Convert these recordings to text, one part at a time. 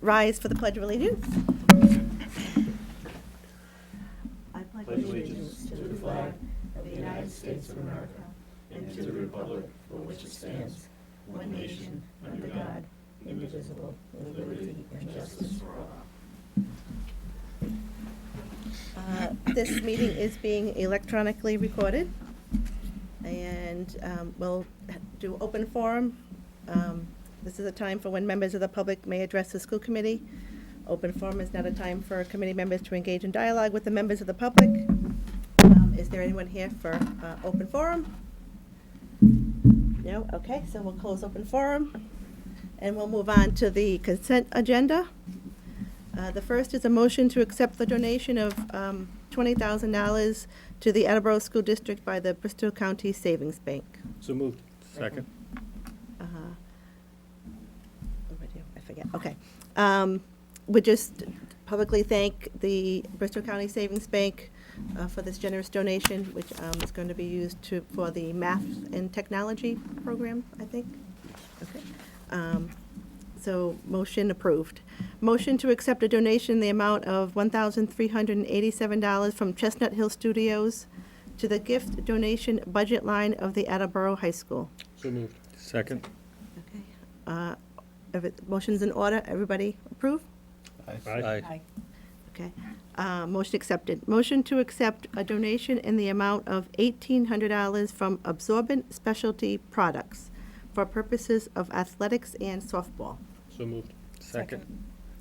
rise for the Pledge of Allegiance. I pledge allegiance to the flag of the United States of America and to the republic for which it stands, one nation, under God, indivisible, with liberty and justice for all. This meeting is being electronically recorded, and we'll do open forum. This is a time for when members of the public may address the school committee. Open forum is not a time for committee members to engage in dialogue with the members of the public. Is there anyone here for open forum? No? Okay, so we'll close open forum, and we'll move on to the consent agenda. The first is a motion to accept the donation of $20,000 to the Attleboro School District by the Bristol County Savings Bank. So moved. Second. I forget. Okay. We just publicly thank the Bristol County Savings Bank for this generous donation, which is going to be used for the math and technology program, I think. Okay. So motion approved. Motion to accept a donation in the amount of $1,387 from Chestnut Hill Studios to the gift donation budget line of the Attleboro High School. So moved. Second. Okay. Motion's in order. Everybody approve? Aye. Okay. Motion accepted. Motion to accept a donation in the amount of $1,800 from Absorbent Specialty Products for purposes of athletics and softball. So moved. Second.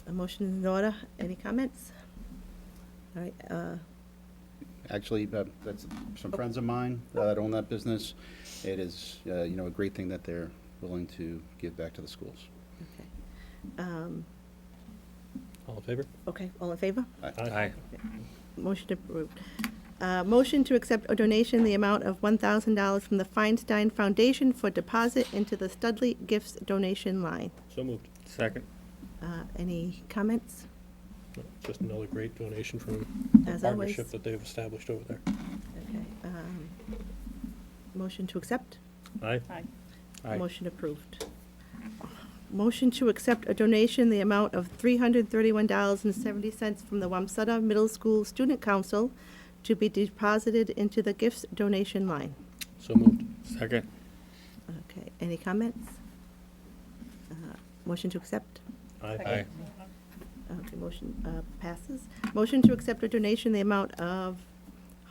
A motion is in order. Any comments? All right. Actually, that's some friends of mine that own that business. It is, a great thing that they're willing to give back to the schools. Okay. All in favor? Okay, all in favor? Aye. Motion approved. Motion to accept a donation in the amount of $1,000 from the Feinstein Foundation for deposit into the Studley Gifts donation line. So moved. Second. Any comments? No, just another great donation from the As partnership always. that they've established over there. Okay. Motion to accept? Aye. Aye. Motion approved. Motion to accept a donation in the amount of $331.70 from the Wamsutta Middle School Student Council to be deposited into the gifts donation line. So moved. Second. Okay, any comments? Motion to accept? Aye. Okay, motion passes. Motion to accept a donation in the amount of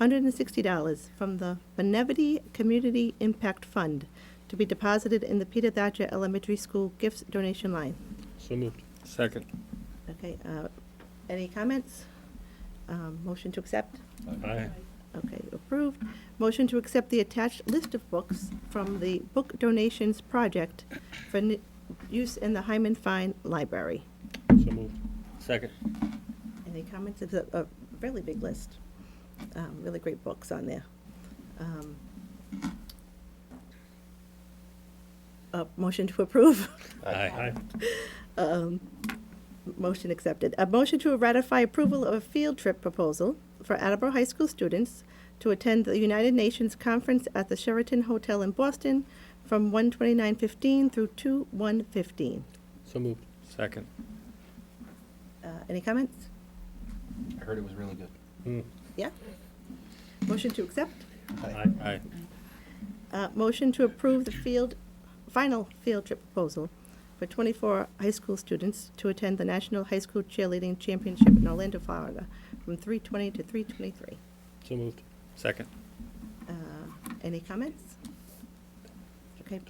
$160 from the Benevity Community Impact Fund to be deposited in the Peter Thatcher Elementary School gifts donation line. So moved. Second. Okay, any comments? Motion to accept? Aye. Okay, approved. Motion to accept the attached list of books from the Book Donations Project for use in the Hyman Fine Library. So moved. Second. Any comments? It's a really big list. Really great books on there. Motion to approve? Aye. Motion accepted. A motion to ratify approval of a field trip proposal for Attleboro High School students to attend the United Nations Conference at the Sheraton Hotel in Boston from 1/29/15 through 2/1/15. So moved. Second. Any comments? I heard it was really good. Yeah? Motion to accept? Aye. Motion to approve the final field trip proposal for 24 high school students to attend the National High School Cheerleading Championship in Orlando, Florida, from 3/20 to 3/23. So moved. Second. Any comments? Okay,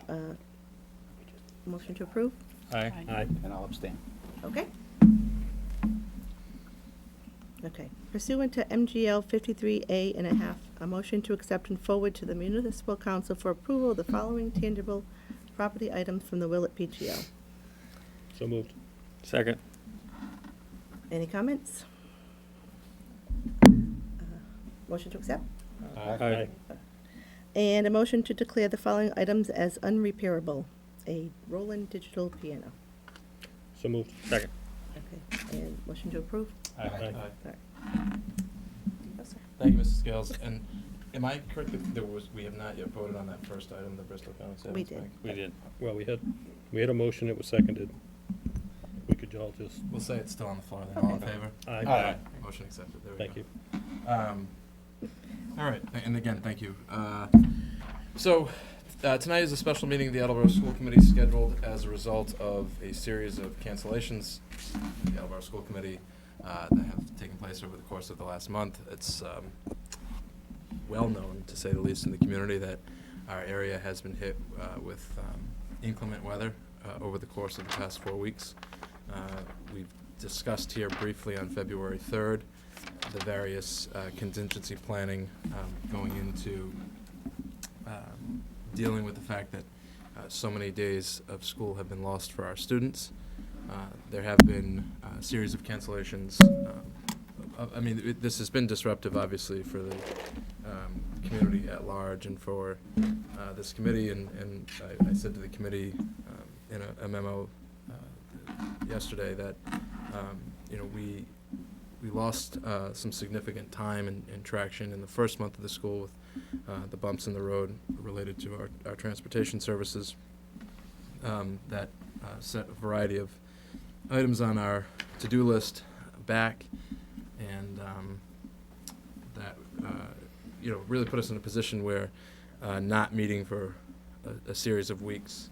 motion to approve? Aye. And I'll abstain. Okay. Okay. Pursuant to MGL 53A and a half, a motion to accept and forward to the Municipal Council for approval of the following tangible property items from the Willett PTO. So moved. Second. Any comments? Motion to accept? Aye. And a motion to declare the following items as unrepairable. A Roland digital piano. So moved. Second. Okay. And motion to approve? Aye. All right. Yes, sir. Thank you, Mrs. Scales. And am I correct that we have not yet voted on that first item, the Bristol County Savings We did. Bank? We did. Well, we had a motion, it was seconded. We could Joel, just, We'll say it's still on the floor then. All in Okay. favor? Aye. Motion accepted. There we Thank go. you. All right, and again, thank you. Tonight is a special meeting of the Attleboro School Committee scheduled as a result of a series of cancellations in the Attleboro School Committee that have taken place over the course of the last month. It's well known, to say the least, in the community that our area has been hit with inclement weather over the course of the past 4 weeks. We've discussed here briefly on February 3rd the various contingency planning going into dealing with the fact that so many days of school have been lost for our students. There have been a series of cancellations. This has been disruptive, obviously, for the community at large and for this committee. And I said to the committee in a memo yesterday that we lost some significant time and traction in the first month of the school with the bumps in the road related to our transportation services that set a variety of items on our to-do list back, and that really put us in a position where not meeting for a series of weeks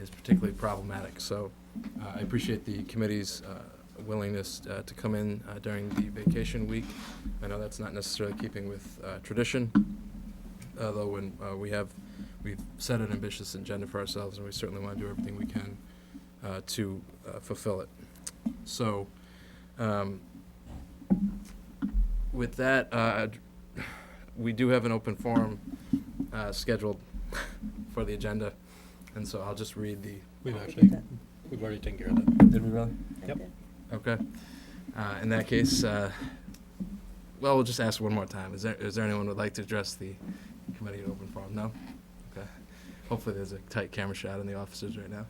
is particularly problematic. So I appreciate the committee's willingness to come in during the vacation week. I know that's not necessarily keeping with tradition, although when we've set an ambitious agenda for ourselves, and we certainly want to do everything we can to fulfill it. So with that, we do have an open forum scheduled for the agenda, and so I'll just read the. We've already taken care of that. Did we really? Yep. Okay. In that case, we'll just ask one more time. Is there anyone who would like to address the committee in open forum? No? Okay. Hopefully there's a tight camera shot in the offices right now.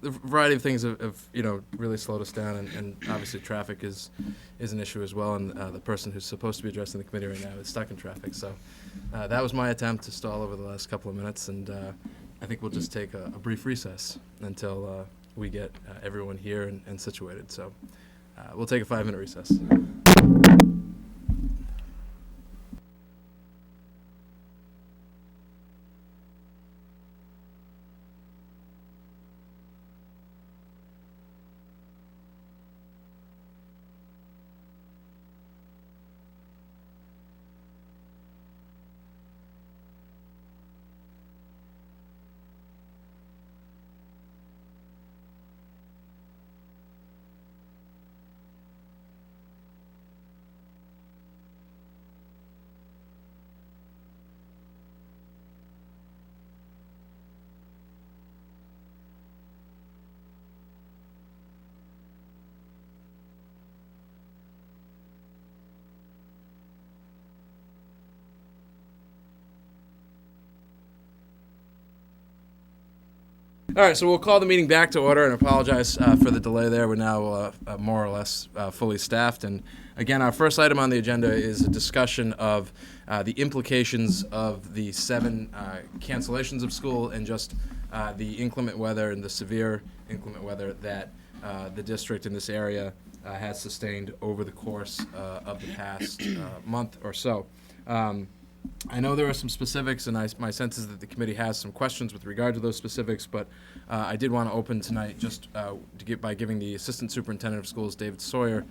The variety of things have really slowed us down, and obviously traffic is an issue as well, and the person who's supposed to be addressing the committee right now is stuck in traffic. So that was my attempt to stall over the last couple of minutes, and I think we'll just take a brief recess until we get everyone here and situated. So we'll take a 5-minute recess. All right, so we'll call the meeting back to order and apologize for the delay there. We're now more or less fully staffed. And again, our first item on the agenda is a discussion of the implications of the 7 cancellations of school and just the inclement weather and the severe inclement weather that the district in this area has sustained over the course of the past month or so. I know there are some specifics, and my sense is that the committee has some questions with regard to those specifics, but I did want to open tonight just by giving the Assistant Superintendent of Schools, David Sawyer,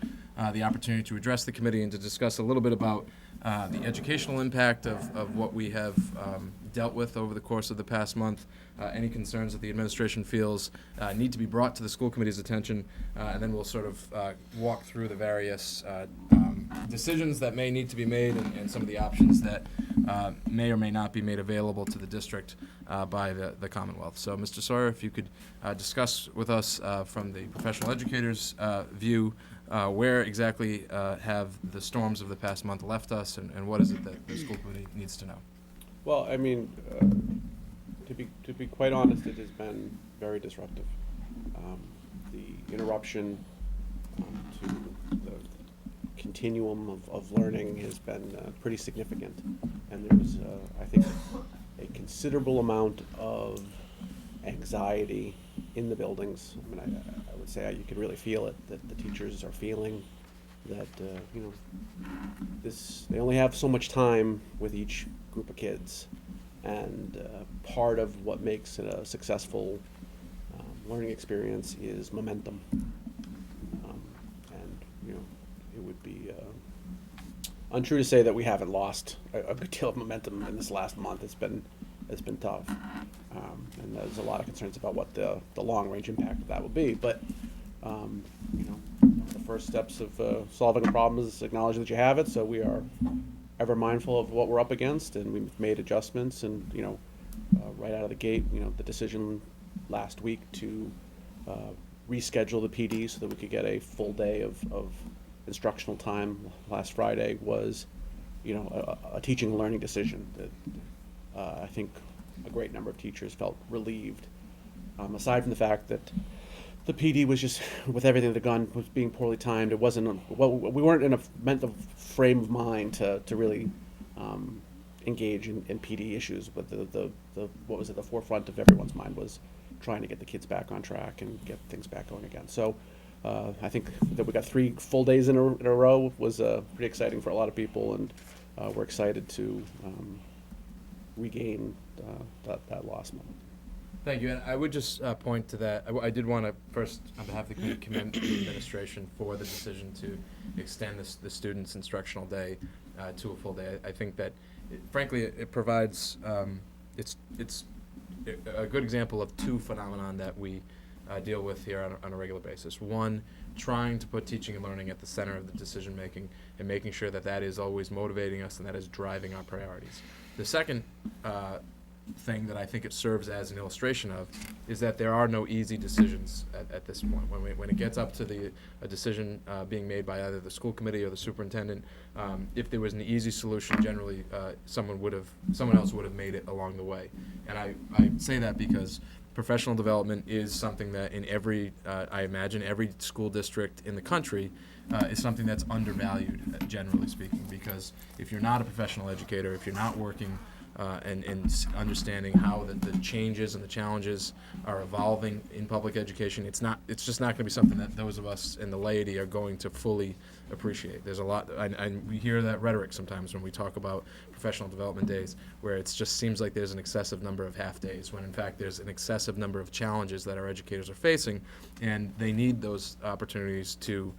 the opportunity to address the committee and to discuss a little bit about the educational impact of what we have dealt with over the course of the past month, any concerns that the administration feels need to be brought to the school committee's attention, and then we'll sort of walk through the various decisions that may need to be made and some of the options that may or may not be made available to the district by the Commonwealth. So, Mr. Sawyer, if you could discuss with us from the professional educator's view, where exactly have the storms of the past month left us, and what is it that the school committee needs to know? Well, I mean, to be quite honest, it has been very disruptive. The interruption to the continuum of learning has been pretty significant, and there's, I think, a considerable amount of anxiety in the buildings. I mean, I would say you can really feel it, that the teachers are feeling that, you know, they only have so much time with each group of kids. And part of what makes it a successful learning experience is momentum. And, you know, it would be untrue to say that we haven't lost a good deal of momentum in this last month. It's been tough. And there's a lot of concerns about what the long-range impact of that will be. But, you know, the first steps of solving a problem is acknowledging that you have it. So we are ever mindful of what we're up against, and we've made adjustments. And, you know, right out of the gate, you know, the decision last week to reschedule the PD so that we could get a full day of instructional time last Friday was, you know, a teaching and learning decision that I think a great number of teachers felt relieved. Aside from the fact that the PD was just, with everything that had gone, was being poorly timed. It wasn't, we weren't in a mental frame of mind to really engage in PD issues. But what was at the forefront of everyone's mind was trying to get the kids back on track and get things back going again. So I think that we got 3 full days in a row was pretty exciting for a lot of people, and we're excited to regain that lost moment. Thank you. And I would just point to that. I did want to first, on behalf of the committee, commend the administration for the decision to extend the students' instructional day to a full day. I think that, frankly, it provides, it's a good example of 2 phenomenon that we deal with here on a regular basis. One, trying to put teaching and learning at the center of the decision making and making sure that that is always motivating us and that is driving our priorities. The second thing that I think it serves as an illustration of is that there are no easy decisions at this point. When it gets up to a decision being made by either the school committee or the superintendent, if there was an easy solution, generally someone else would have made it along the way. And I say that because professional development is something that in every, I imagine, every school district in the country is something that's undervalued, generally speaking, because if you're not a professional educator, if you're not working and understanding how the changes and the challenges are evolving in public education, it's just not going to be something that those of us in the laity are going to fully appreciate. There's a lot, and we hear that rhetoric sometimes when we talk about professional development days, where it just seems like there's an excessive number of half days, when in fact there's an excessive number of challenges that our educators are facing, and they need those opportunities to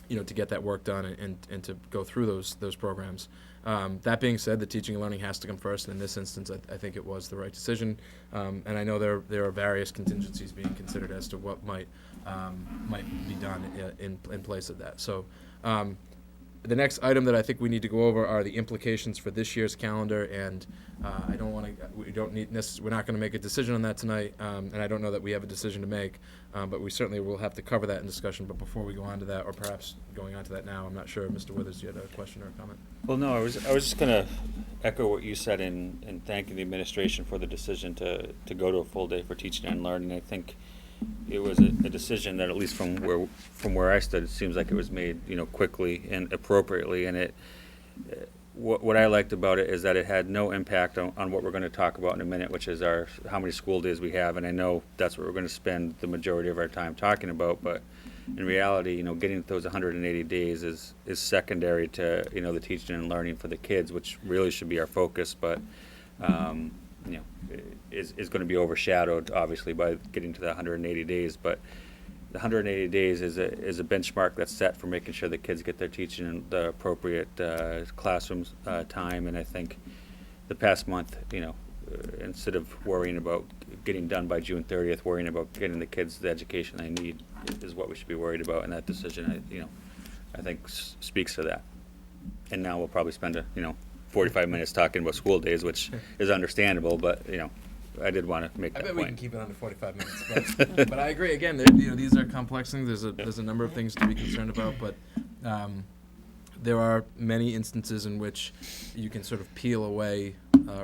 to get that work done and to go through those programs. That being said, the teaching and learning has to come first, and in this instance I think it was the right decision, and I know there are various contingencies being considered as to what might be done in place of that. So the next item that I think we need to go over are the implications for this year's calendar, and we're not going to make a decision on that tonight, and I don't know that we have a decision to make, but we certainly will have to cover that in discussion. But before we go on to that, or perhaps going on to that now, I'm not sure, Mr. Withers, you had a question or a comment? Well, no, I was just going to echo what you said in thanking the administration for the decision to go to a full day for teaching and learning. I think it was a decision that, at least from where I stood, it seems like it was made quickly and appropriately. And what I liked about it is that it had no impact on what we're going to talk about in a minute, which is how many school days we have. And I know that's what we're going to spend the majority of our time talking about, but in reality, getting those 180 days is secondary to the teaching and learning for the kids, which really should be our focus, but is going to be overshadowed obviously by getting to the 180 days. But the 180 days is a benchmark that's set for making sure the kids get their teaching in the appropriate classroom time. And I think the past month, instead of worrying about getting done by June 30th, worrying about getting the kids the education they need is what we should be worried about. And that decision, I think speaks to that. And now we'll probably spend 45 minutes talking about school days, which is understandable, but I did want to make that point. I bet we can keep it under 45 minutes, but I agree. Again, these are complex things. There's a number of things to be concerned about, but there are many instances in which you can sort of peel away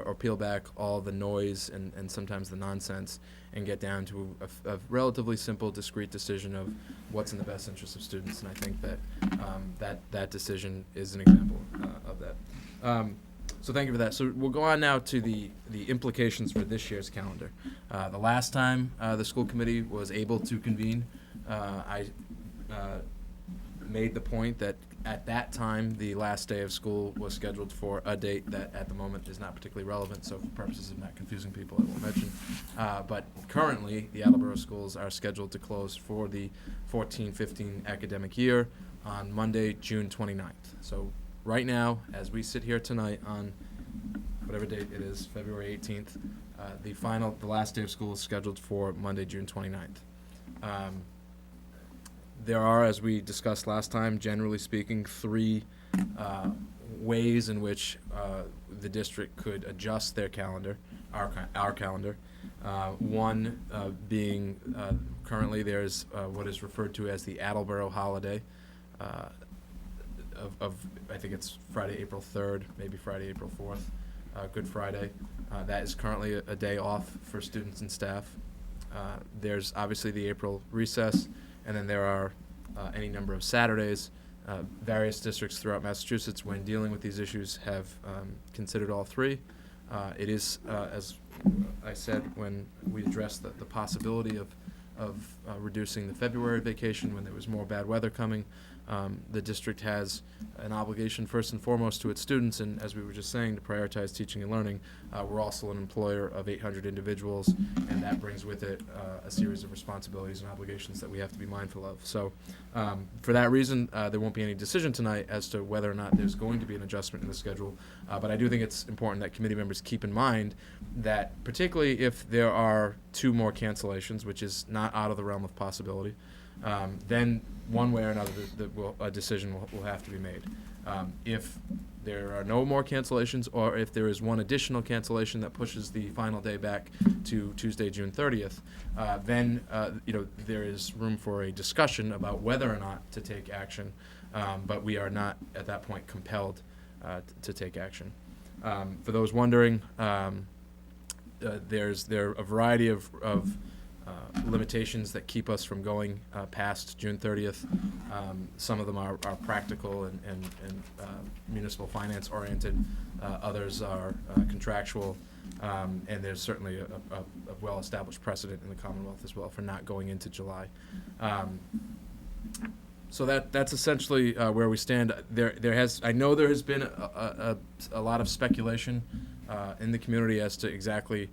or peel back all the noise and sometimes the nonsense and get down to a relatively simple, discrete decision of what's in the best interest of students. And I think that that decision is an example of that. So thank you for that. So we'll go on now to the implications for this year's calendar. The last time the school committee was able to convene, I made the point that at that time, the last day of school was scheduled for a date that at the moment is not particularly relevant, so for purposes of not confusing people, I won't mention. But currently, the Attleboro schools are scheduled to close for the 14-15 academic year on Monday, June 29th. So right now, as we sit here tonight on whatever date it is, February 18th, the last day of school is scheduled for Monday, June 29th. There are, as we discussed last time, generally speaking, three ways in which the district could adjust their calendar, our calendar. One being currently there's what is referred to as the Attleboro holiday of I think it's Friday, April 3rd, maybe Friday, April 4th, Good Friday. That is currently a day off for students and staff. There's obviously the April recess, and then there are any number of Saturdays. Various districts throughout Massachusetts, when dealing with these issues, have considered all three. It is, as I said when we addressed the possibility of reducing the February vacation when there was more bad weather coming. The district has an obligation first and foremost to its students, and as we were just saying, to prioritize teaching and learning. We're also an employer of 800 individuals, and that brings with it a series of responsibilities and obligations that we have to be mindful of. So for that reason, there won't be any decision tonight as to whether or not there's going to be an adjustment in the schedule. But I do think it's important that committee members keep in mind that particularly if there are 2 more cancellations, which is not out of the realm of possibility, then one way or another a decision will have to be made. If there are no more cancellations, or if there is one additional cancellation that pushes the final day back to Tuesday, June 30th, then there is room for a discussion about whether or not to take action, but we are not at that point compelled to take action. For those wondering, there are a variety of limitations that keep us from going past June 30th. Some of them are practical and municipal finance oriented. Others are contractual. And there's certainly a well-established precedent in the Commonwealth as well for not going into July. So that's essentially where we stand. I know there has been a lot of speculation in the community as to exactly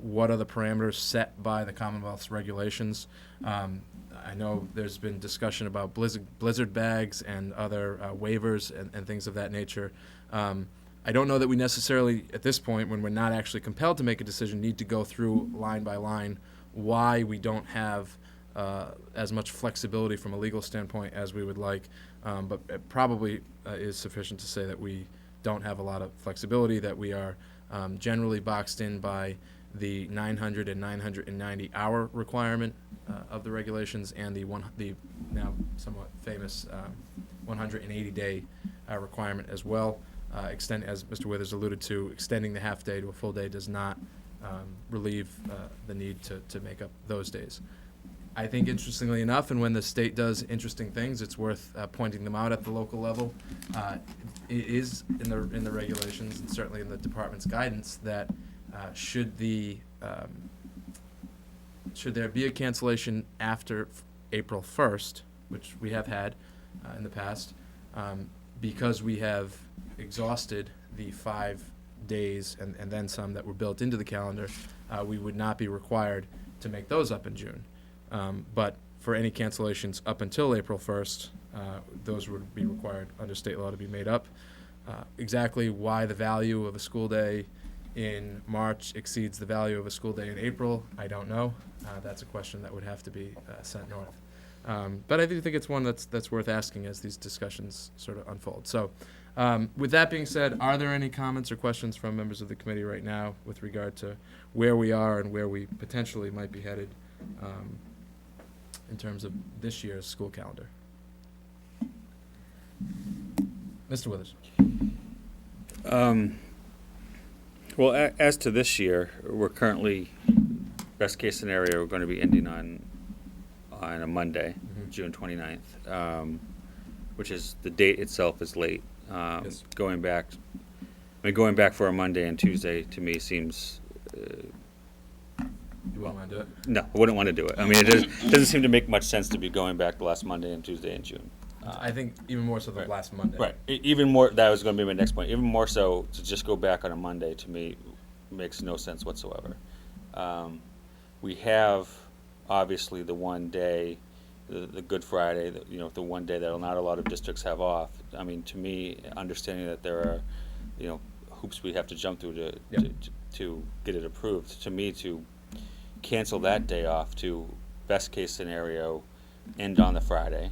what are the parameters set by the Commonwealth's regulations. I know there's been discussion about blizzard bags and other waivers and things of that nature. I don't know that we necessarily, at this point, when we're not actually compelled to make a decision, need to go through line by line why we don't have as much flexibility from a legal standpoint as we would like. But it probably is sufficient to say that we don't have a lot of flexibility, that we are generally boxed in by the 900 and 990 hour requirement of the regulations, and the now somewhat famous 180 day requirement as well. As Mr. Withers alluded to, extending the half day to a full day does not relieve the need to make up those days. I think, interestingly enough, and when the state does interesting things, it's worth pointing them out at the local level. It is in the regulations, and certainly in the department's guidance, that should there be a cancellation after April 1st, which we have had in the past, because we have exhausted the 5 days and then some that were built into the calendar, we would not be required to make those up in June. But for any cancellations up until April 1st, those would be required under state law to be made up. Exactly why the value of a school day in March exceeds the value of a school day in April, I don't know. That's a question that would have to be sent north. But I do think it's one that's worth asking as these discussions sort of unfold. So with that being said, are there any comments or questions from members of the committee right now with regard to where we are and where we potentially might be headed in terms of this year's school calendar? Mr. Withers. Well, as to this year, we're currently, best case scenario, we're going to be ending on a Monday, June 29th, which is, the date itself is late. Yes. Going back I mean, going back for a Monday and Tuesday to me seems, You wouldn't mind to do it? no, I wouldn't want to do it. I mean, doesn't seem to make much sense to be going back the last Monday and Tuesday in June. I think even more so the Right. last Monday. Right. Even more, that was going to be my next point. Even more so, to just go back on a Monday to me makes no sense whatsoever. We have obviously the one day, the Good Friday, the one day that not a lot of districts have off. I mean, to me, understanding that there are, hoops we have to jump through to get it approved. To me, to cancel that day off, to best case scenario, end on the Friday.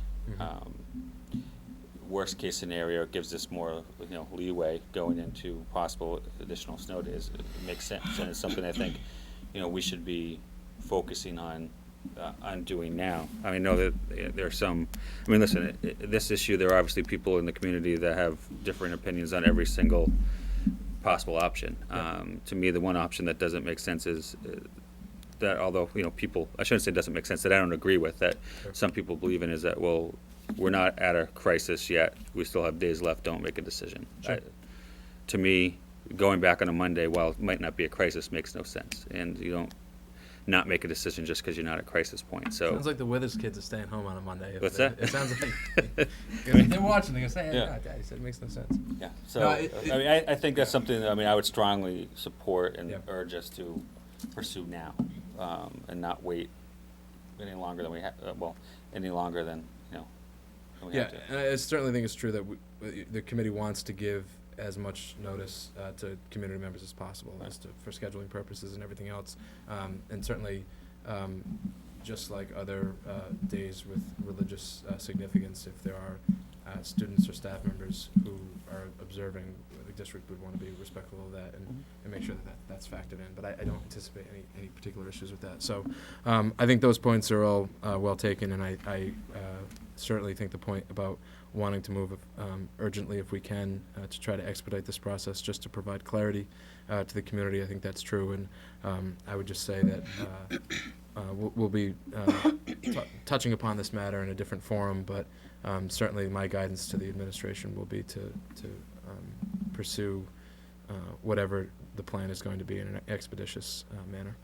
Worst case scenario, it gives us more leeway going into possible additional snow days. It makes sense, and it's something I think we should be focusing on doing now. I mean, I know that there are some. I mean, listen, this issue, there are obviously people in the community that have different opinions on every single possible option. To me, the one option that doesn't make sense is that, although people, I shouldn't say it doesn't make sense, that I don't agree with, that some people believe in, is that, well, we're not at a crisis yet, we still have days left, don't make a decision. Sure. To me, going back on a Monday, while it might not be a crisis, makes no sense, and you don't not make a decision just because you're not at crisis point. So Sounds like the Withers kids are staying home on a Monday. What's that? It sounds like they're watching. They're saying, Yeah. "No, Daddy said it makes no sense." yeah, so No, I mean, I think that's something that, I would strongly support and Yeah. urge us to pursue now, and not wait any longer than we have. Any longer than we Yeah, have to. and I certainly think it's true that the committee wants to give as much notice to community members as possible, for scheduling purposes and everything else. And certainly, just like other days with religious significance, if there are students or staff members who are observing, the district would want to be respectful of that and make sure that that's factored in. But I don't anticipate any particular issues with that. So I think those points are all well taken, and I certainly think the point about wanting to move urgently if we can to try to expedite this process just to provide clarity to the community, I think that's true. And I would just say that we'll be touching upon this matter in a different forum, but certainly my guidance to the administration will be to pursue whatever the plan is going to be in an expeditious manner.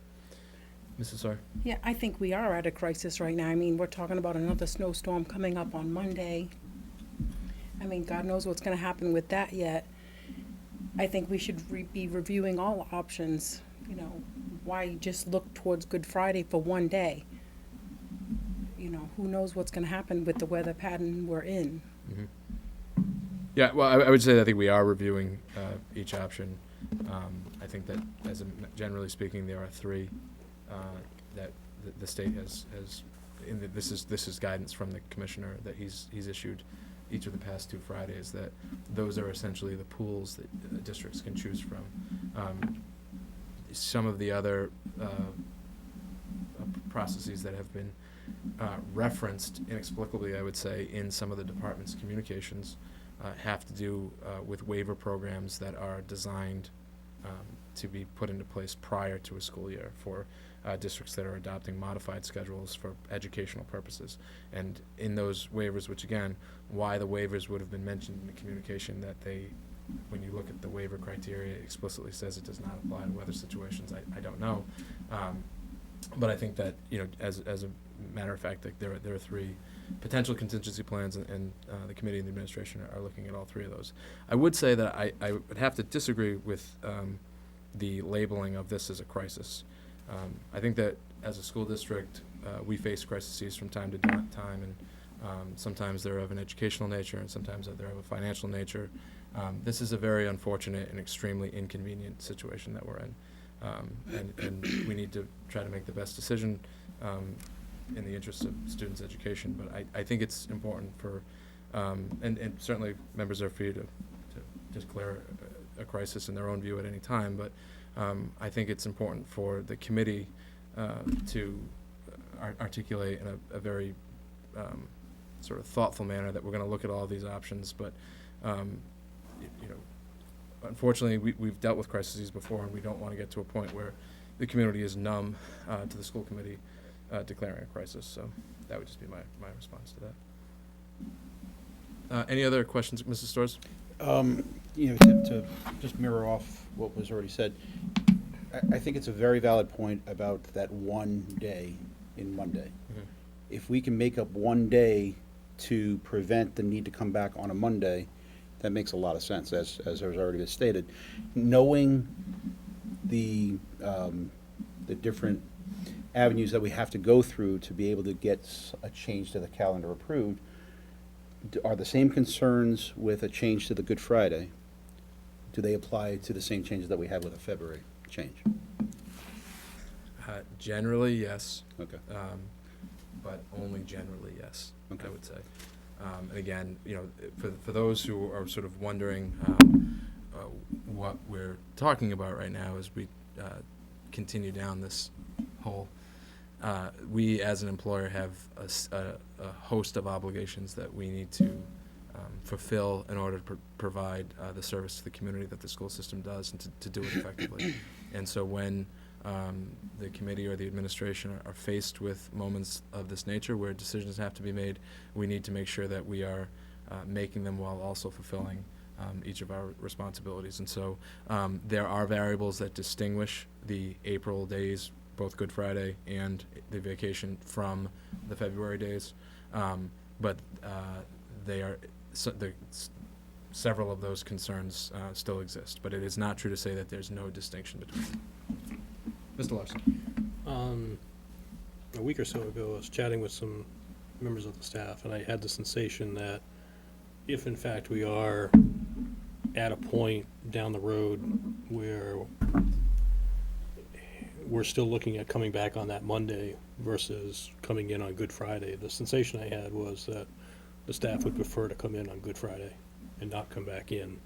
Mrs. Sawyer? Yeah, I think we are at a crisis right now. I mean, we're talking about another snowstorm coming up on Monday. I mean, God knows what's going to happen with that yet. I think we should be reviewing all options. Why just look towards Good Friday for one day? Who knows what's going to happen with the weather pattern we're in. Mm-hmm. Yeah, well, I would say that I think we are reviewing each option. I think that, generally speaking, there are three that the state has this is guidance from the commissioner that he's issued each of the past 2 Fridays, that those are essentially the pools that the districts can choose from. Some of the other processes that have been referenced inexplicably, I would say, in some of the department's communications have to do with waiver programs that are designed to be put into place prior to a school year for districts that are adopting modified schedules for educational purposes. And in those waivers, which again, why the waivers would have been mentioned in the communication, that when you look at the waiver criteria, it explicitly says it does not apply to weather situations, I don't know. But I think that, as a matter of fact, like there are 3 potential contingency plans, and the committee and the administration are looking at all 3 of those. I would say that I would have to disagree with the labeling of this as a crisis. I think that as a school district, we face crises from time to time, and sometimes they're of an educational nature, and sometimes they're of a financial nature. This is a very unfortunate and extremely inconvenient situation that we're in, and we need to try to make the best decision in the interest of students' education. But I think it's important for, and certainly members are free to declare a crisis in their own view at any time, but I think it's important for the committee to articulate in a very sort of thoughtful manner that we're going to look at all these options. But unfortunately, we've dealt with crises before, and we don't want to get to a point where the community is numb to the school committee declaring a crisis. So that would just be my response to that. Any other questions, Mrs. Storrs? you know, to just mirror off what was already said, I think it's a very valid point about that one day in Monday. If we can make up one day to prevent the need to come back on a Monday, that makes a lot of sense, as has already been stated. Knowing the different avenues that we have to go through to be able to get a change to the calendar approved, are the same concerns with a change to the Good Friday? Do they apply to the same changes that we had with a February change? Generally, yes, Okay. but only generally, yes, Okay. I would say. And again, you know, for those who are sort of wondering what we're talking about right now as we continue down this whole, we as an employer have a host of obligations that we need to fulfill in order to provide the service to the community that the school system does, and to do it effectively. And so when the committee or the administration are faced with moments of this nature where decisions have to be made, we need to make sure that we are making them while also fulfilling each of our responsibilities. And so there are variables that distinguish the April days, both Good Friday and the vacation, from the February days. But they are several of those concerns still exist. But it is not true to say that there's no distinction between them. Mr. Larson. A week or so ago, I was chatting with some members of the staff, and I had the sensation that if in fact we are at a point down the road where we're still looking at coming back on that Monday versus coming in on Good Friday, the sensation I had was that the staff would prefer to come in on Good Friday and not come back in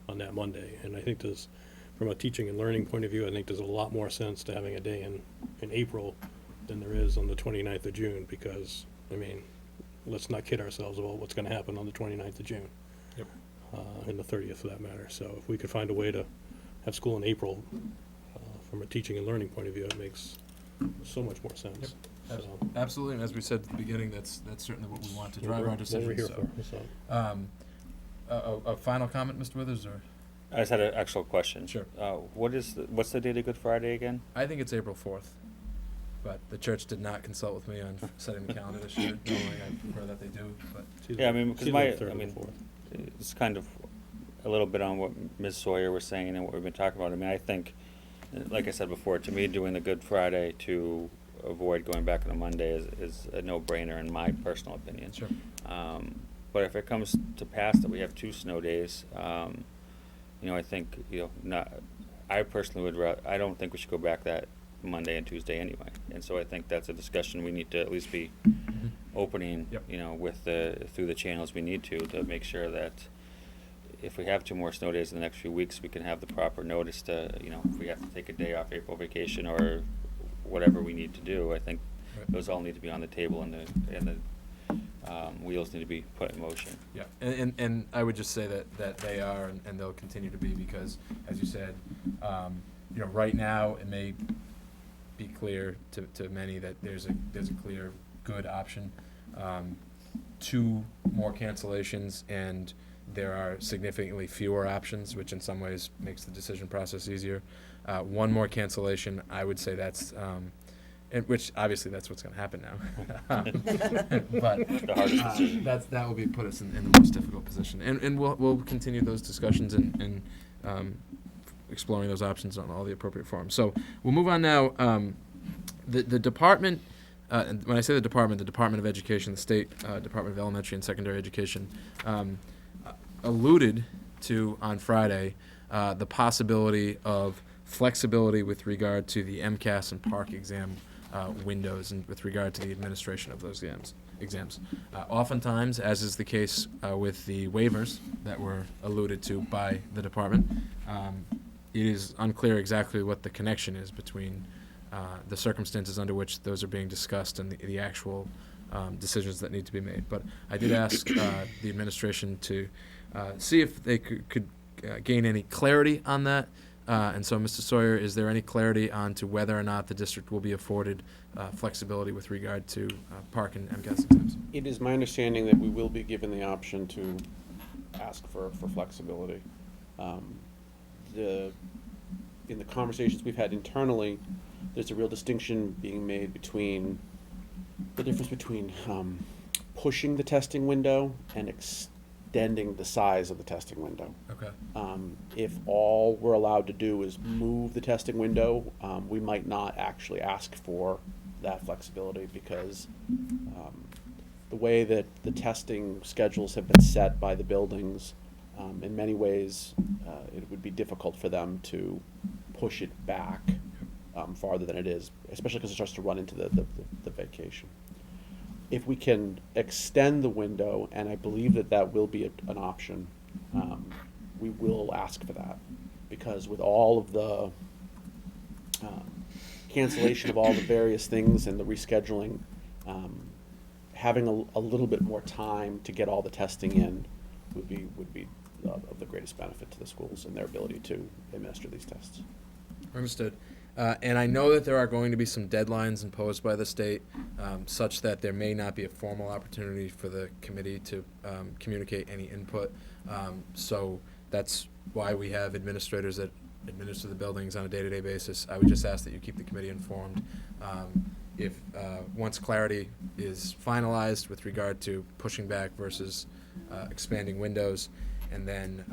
on that Monday. And I think there's, from a teaching and learning point of view, I think there's a lot more sense to having a day in April than there is on the 29th of June, because, I mean, let's not kid ourselves about what's going to happen on the 29th of June. Yep. And the 30th for that matter. So if we could find a way to have school in April, from a teaching and learning point of view, it makes so much more sense. Yep. So, Absolutely, and as we said at the beginning, that's certainly what we want to drive our what we're decisions. here So, for, so. a final comment, Mr. Withers, or? I just had an actual question. Sure. What's the date of Good Friday again? I think it's April 4th, but the church did not consult with me on setting the calendar this year. Normally, I prefer that they do, but It's either- Yeah, I mean, it's because either the third or the I mean, fourth. it's kind of a little bit on what Ms. Sawyer was saying and what we've been talking about. I mean, I think, like I said before, to me, doing the Good Friday to avoid going back on a Monday is a no-brainer in my personal opinion. sure. But if it comes to pass that we have 2 snow days, you know, I think, you know, I personally I don't think we should go back that Monday and Tuesday anyway. And so I think that's a discussion we need to at least be opening, Yep. you know, through the channels we need to make sure that if we have 2 more snow days in the next few weeks, we can have the proper notice to, you know, if we have to take a day off April vacation or whatever we need to do. I think Right. those all need to be on the table, and the wheels need to be put in motion. Yeah, and I would just say that they are, and they'll continue to be, because, as you said, you know, right now, it may be clear to many that there's a clear good option. 2 more cancellations, and there are significantly fewer options, which in some ways makes the decision process easier. 1 more cancellation, I would say that's, and which obviously that's what's going to happen now. But The hardest decision. that will put us in the most difficult position, and we'll continue those discussions and exploring those options on all the appropriate forums. So we'll move on now. The department. And when I say the Department of Education, the State Department of Elementary and Secondary Education, alluded to on Friday the possibility of flexibility with regard to the MCAS and PARCC exam windows, and with regard to the administration of those exams. Oftentimes, as is the case with the waivers that were alluded to by the department, it is unclear exactly what the connection is between the circumstances under which those are being discussed and the actual decisions that need to be made. But I did ask the administration to see if they could gain any clarity on that. And so, Mr. Sawyer, is there any clarity on to whether or not the district will be afforded flexibility with regard to PARCC and MCAS exams? It is my understanding that we will be given the option to ask for flexibility. Um, in the conversations we've had internally, there's a real distinction being made between the difference between pushing the testing window and extending the size of the testing window. Okay. If all we're allowed to do is move the testing window, we might not actually ask for that flexibility because the way that the testing schedules have been set by the buildings, in many ways, it would be difficult for them to push it back farther than it is, especially because it starts to run into the vacation. If we can extend the window, and I believe that that will be an option, we will ask for that. Because with all of the cancellation of all the various things and the rescheduling, having a little bit more time to get all the testing in would be of the greatest benefit to the schools and their ability to administer these tests. Understood. And I know that there are going to be some deadlines imposed by the state, such that there may not be a formal opportunity for the committee to communicate any input. So that's why we have administrators that administer the buildings on a day-to-day basis. I would just ask that you keep the committee informed. If once clarity is finalized with regard to pushing back versus expanding windows, and then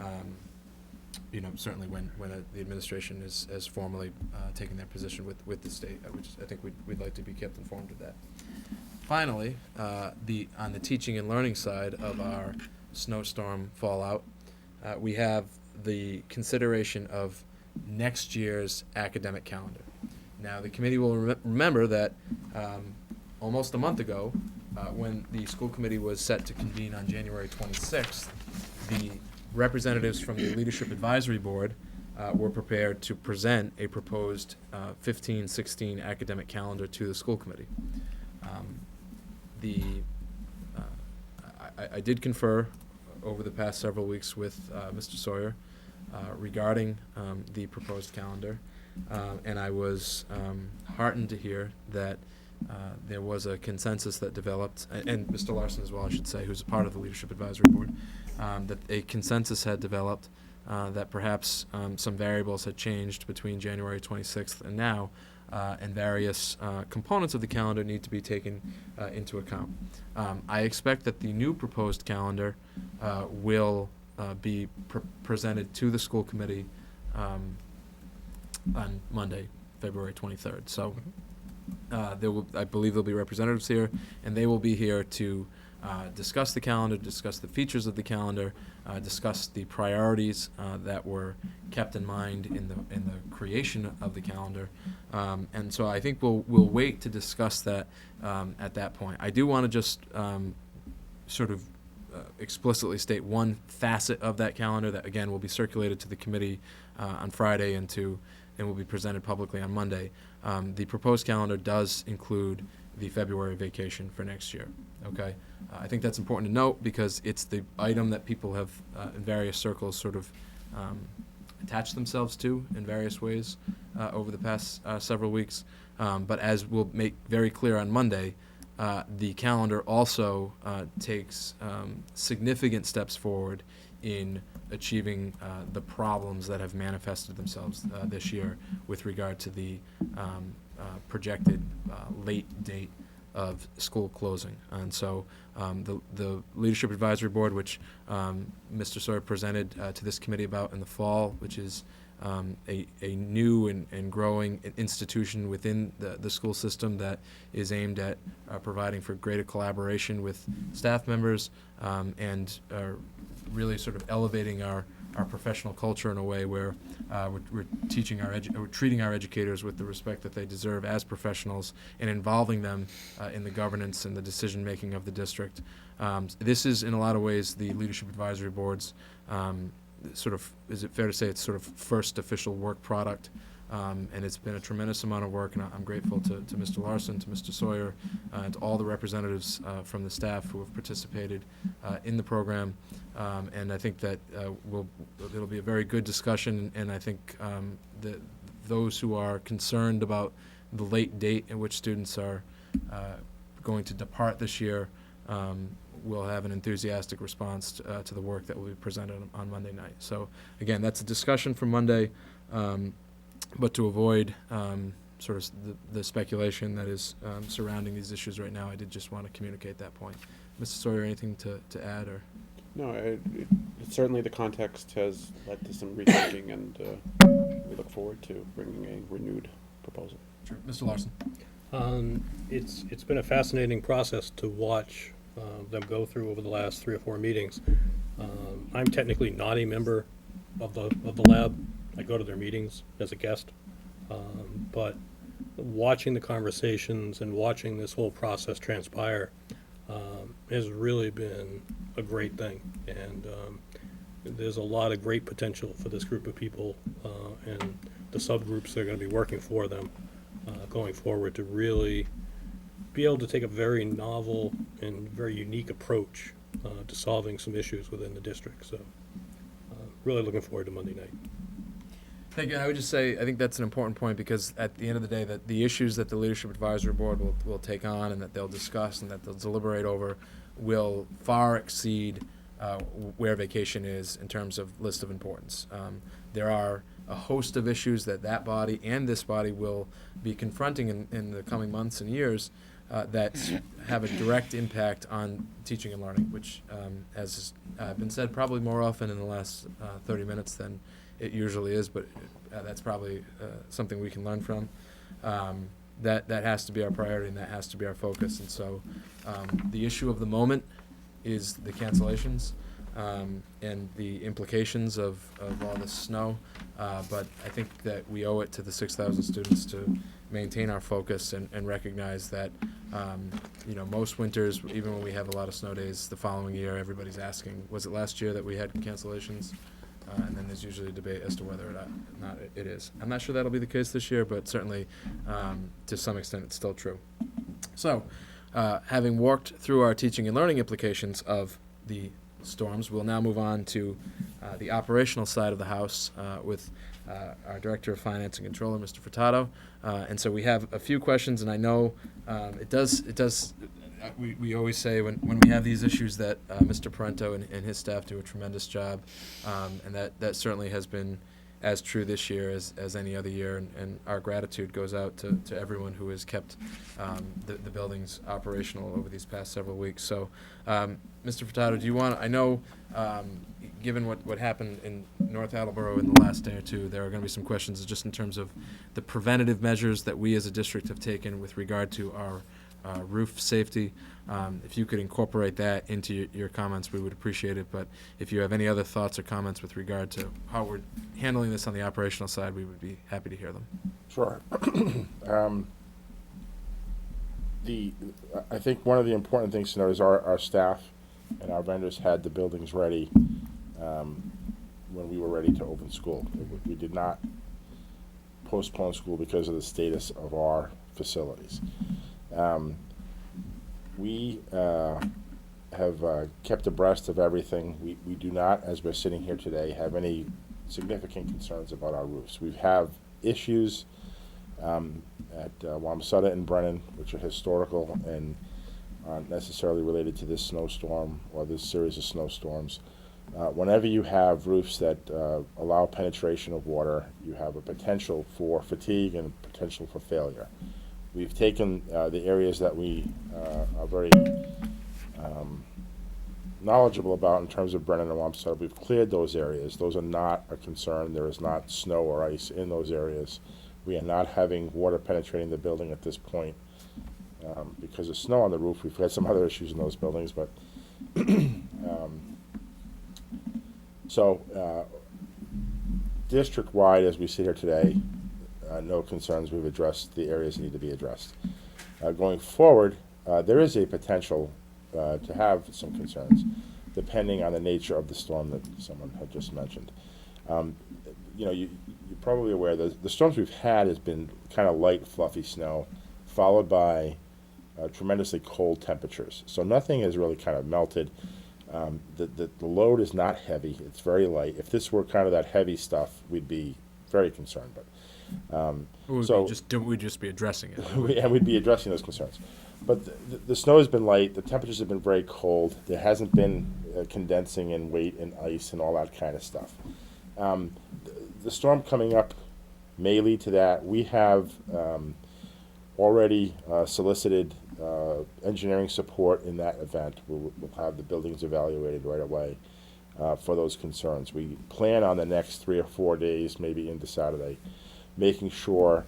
certainly when the administration is formally taking their position with the state, I think we'd like to be kept informed of that. Finally, on the teaching and learning side of our snowstorm fallout, we have the consideration of next year's academic calendar. Now, the committee will remember that almost a month ago, when the school committee was set to convene on January 26th, the representatives from the Leadership Advisory Board were prepared to present a proposed 15-16 academic calendar to the school committee. I did confer over the past several weeks with Mr. Sawyer regarding the proposed calendar, and I was heartened to hear that there was a consensus that developed, and Mr. Larson as well, I should say, who's a part of the Leadership Advisory Board, that a consensus had developed that perhaps some variables had changed between January 26th and now, and various components of the calendar need to be taken into account. I expect that the new proposed calendar will be presented to the school committee on Monday, February 23rd. So I believe there'll be representatives here, and they will be here to discuss the calendar, discuss the features of the calendar, discuss the priorities that were kept in mind in the creation of the calendar, and so I think we'll wait to discuss that at that point. I do want to just sort of explicitly state one facet of that calendar that again will be circulated to the committee on Friday and will be presented publicly on Monday. The proposed calendar does include the February vacation for next year. Okay, I think that's important to note because it's the item that people have in various circles sort of attached themselves to in various ways over the past several weeks. But as we'll make very clear on Monday, the calendar also takes significant steps forward in achieving the problems that have manifested themselves this year with regard to the projected late date of school closing. And so the Leadership Advisory Board, which Mr. Sawyer presented to this committee about in the fall, which is a new and growing institution within the school system that is aimed at providing for greater collaboration with staff members and really sort of elevating our professional culture in a way where we're treating our educators with the respect that they deserve as professionals and involving them in the governance and the decision making of the district. This is in a lot of ways the Leadership Advisory Board's sort of, is it fair to say it's sort of first official work product, and it's been a tremendous amount of work, and I'm grateful to Mr. Larson, to Mr. Sawyer, and to all the representatives from the staff who have participated in the program, and I think that it'll be a very good discussion, and I think that those who are concerned about the late date at which students are going to depart this year will have an enthusiastic response to the work that will be presented on Monday night. So again, that's a discussion for Monday, but to avoid sort of the speculation that is surrounding these issues right now, I did just want to communicate that point. Mr. Sawyer, anything to add? Or No, certainly the context has led to some rethinking, and we look forward to bringing a renewed proposal. Sure. Mr. Larson. It's been a fascinating process to watch them go through over the last 3 or 4 meetings. I'm technically not a member of the lab. I go to their meetings as a guest, but watching the conversations and watching this whole process transpire has really been a great thing, and there's a lot of great potential for this group of people and the subgroups that are going to be working for them going forward to really be able to take a very novel and very unique approach to solving some issues within the district. So really looking forward to Monday night. Thank you. I would just say I think that's an important point, because at the end of the day, that the issues that the Leadership Advisory Board will take on and that they'll discuss and that they'll deliberate over will far exceed where vacation is in terms of list of importance. There are a host of issues that body and this body will be confronting in the coming months and years that have a direct impact on teaching and learning, which has been said probably more often in the last 30 minutes than it usually is, but that's probably something we can learn from. That has to be our priority, and that has to be our focus. And so the issue of the moment is the cancellations and the implications of all this snow. But I think that we owe it to the 6,000 students to maintain our focus and recognize that, most winters, even when we have a lot of snow days, the following year, everybody's asking, was it last year that we had cancellations? And then there's usually a debate as to whether or not it is. I'm not sure that'll be the case this year, but certainly to some extent it's still true. So, having walked through our teaching and learning implications of the storms, we'll now move on to the operational side of the house with our Director of Finance and Controller, Mr. Furtado. And so we have a few questions, and I know it does. We always say when we have these issues that Mr. Parento and his staff do a tremendous job, and that certainly has been as true this year as any other year, and our gratitude goes out to everyone who has kept the buildings operational over these past several weeks. So, Mr. Furtado, do you want, I know, given what happened in North Attleboro in the last day or two, there are going to be some questions just in terms of the preventative measures that we as a district have taken with regard to our roof safety. If you could incorporate that into your comments, we would appreciate it. But if you have any other thoughts or comments with regard to how we're handling this on the operational side, we would be happy to hear them. Sure. I think one of the important things to know is our staff and our vendors had the buildings ready when we were ready to open school. We did not postpone school because of the status of our facilities. We have kept abreast of everything. We do not, as we're sitting here today, have any significant concerns about our roofs. We have issues at Wamsutta and Brennan, which are historical and aren't necessarily related to this snowstorm or this series of snowstorms. Whenever you have roofs that allow penetration of water, you have a potential for fatigue and potential for failure. We've taken the areas that we are very knowledgeable about in terms of Brennan and Wamsutta. We've cleared those areas. Those are not a concern. There is not snow or ice in those areas. We are not having water penetrating the building at this point because of snow on the roof. We've had some other issues in those buildings, but so district-wide, as we sit here today, no concerns. We've addressed the areas that need to be addressed. Going forward, there is a potential to have some concerns, depending on the nature of the storm that someone had just mentioned. You're probably aware that the storms we've had has been kind of light, fluffy snow, followed by tremendously cold temperatures. So nothing has really kind of melted. The load is not heavy. It's very light. If this were kind of that heavy stuff, we'd be very concerned. But We'd just be addressing it. And we'd be addressing those concerns. But the snow has been light, the temperatures have been very cold, there hasn't been condensing and weight and ice and all that kind of stuff. The storm coming up may lead to that. We have already solicited engineering support in that event. We'll have the buildings evaluated right away for those concerns. We plan on the next 3 or 4 days, maybe into Saturday, making sure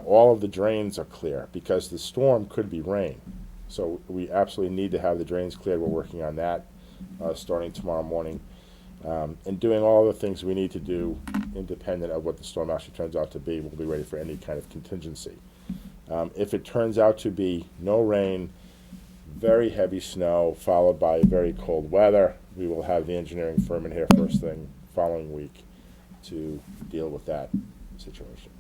all of the drains are clear, because the storm could be rain. So we absolutely need to have the drains cleared. We're working on that starting tomorrow morning, and doing all the things we need to do independent of what the storm actually turns out to be. We'll be ready for any kind of contingency. If it turns out to be no rain, very heavy snow, followed by very cold weather, we will have the engineering firm in here first thing following week to deal with that situation.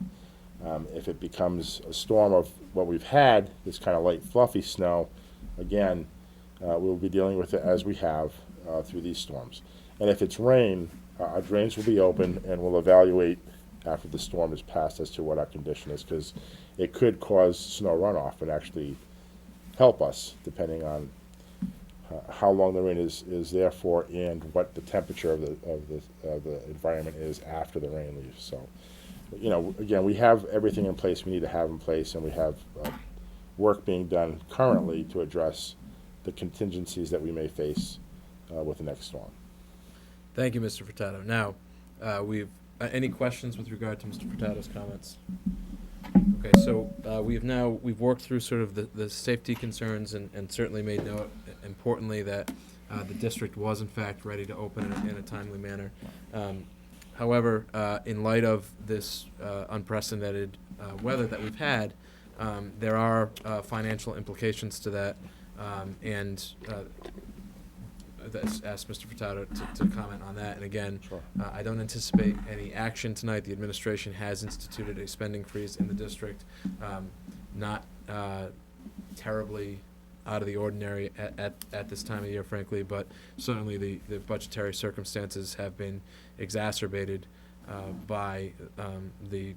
If it becomes a storm of what we've had, this kind of light fluffy snow, again, we'll be dealing with it as we have through these storms. And if it's rain, our drains will be open, and we'll evaluate after the storm has passed as to what our condition is, because it could cause snow runoff and actually help us, depending on how long the rain is there for and what the temperature of the environment is after the rain leaves. So, you know, again, we have everything in place we need to have in place, and we have work being done currently to address the contingencies that we may face with the next storm. Thank you, Mr. Furtado. Now, any questions with regard to Mr. Furtado's comments? Okay, so we've worked through sort of the safety concerns and certainly made note, importantly, that the district was in fact ready to open in a timely manner. However, in light of this unprecedented weather that we've had, there are financial implications to that, and ask Mr. Furtado to comment on that. And again, Sure. I don't anticipate any action tonight. The administration has instituted a spending freeze in the district, not terribly out of the ordinary at this time of year, frankly, but certainly the budgetary circumstances have been exacerbated by the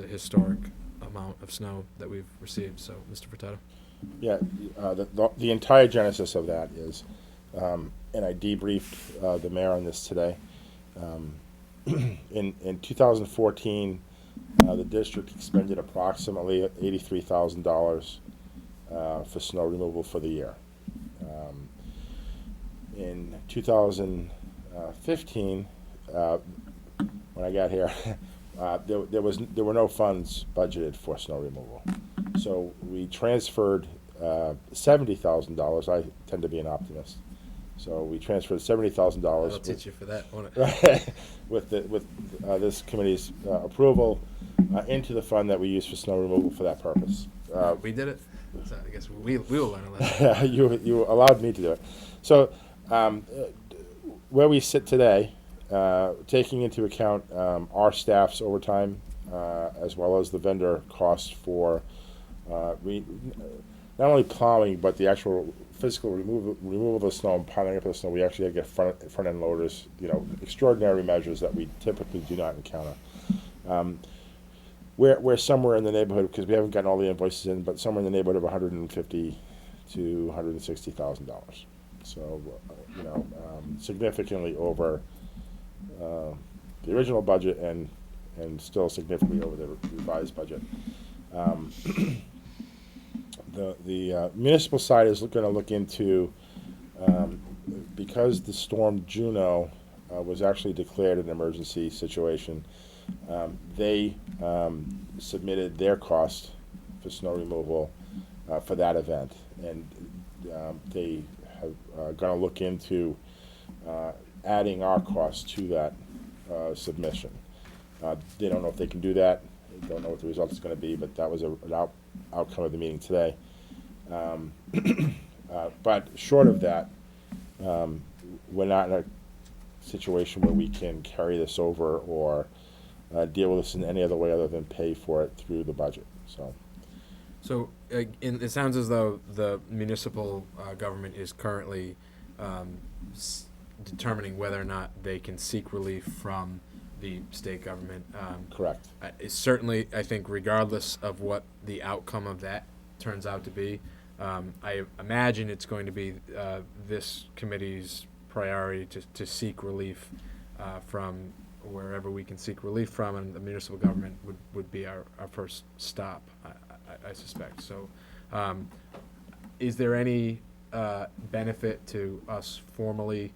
historic amount of snow that we've received. So, Mr. Furtado. Yeah, the entire genesis of that is, and I debriefed the mayor on this today. In 2014, the district expended approximately $83,000 for snow removal for the year. In 2015, when I got here, there were no funds budgeted for snow removal, so we transferred $70,000. I tend to be an optimist, so we transferred $70,000. I'll teach you for that, won't it? with this committee's approval into the fund that we use for snow removal for that purpose. We did it. So I guess we will learn a lesson. You allowed me to do it. So where we sit today, taking into account our staff's overtime as well as the vendor costs for not only plowing but the actual physical removal of the snow and piling up the snow, we actually had to get front end loaders. You know, extraordinary measures that we typically do not encounter. We're somewhere in the neighborhood, because we haven't gotten all the invoices in, but somewhere in the neighborhood of $150,000 to $160,000. So, significantly over the original budget and still significantly over the revised budget. The municipal side is going to look into, because the storm Juno was actually declared an emergency situation. They submitted their cost for snow removal for that event, and they have going to look into adding our cost to that submission. They don't know if they can do that. They don't know what the result is going to be, but that was an outcome of the meeting today. But short of that, we're not in a situation where we can carry this over or deal with this in any other way other than pay for it through the budget. So it sounds as though the municipal government is currently determining whether or not they can seek relief from the state government. Correct. Certainly, I think regardless of what the outcome of that turns out to be, I imagine it's going to be this committee's priority to seek relief from wherever we can seek relief from, and the municipal government would be our first stop, I suspect. So is there any benefit to us formally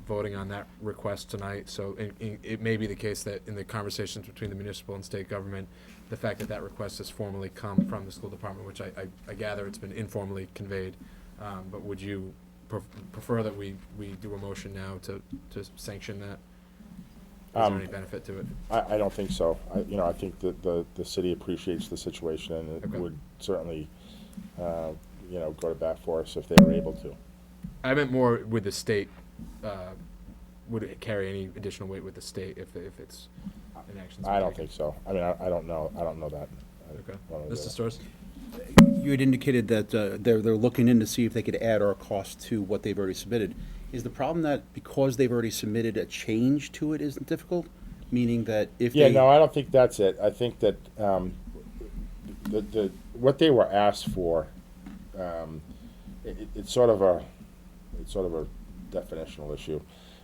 voting on that request tonight? So it may be the case that in the conversations between the municipal and state government, the fact that that request has formally come from the school department, which I gather it's been informally conveyed, but would you prefer that we do a motion now to sanction that? Is there any benefit to it? I don't think so. I think that the city appreciates the situation, and it Okay. would certainly, go to bat for us if they were able to. I meant more with the state. Would it carry any additional weight with the state if it's an action? I don't think so. I mean, I don't know. I don't know that. Okay. One or the Mr. other. Storrs? You had indicated that they're looking in to see if they could add our cost to what they've already submitted. Is the problem that because they've already submitted, a change to it isn't difficult? Meaning that if Yeah, they... no, I don't think that's it. I think that what they were asked for, it's sort of a definitional issue.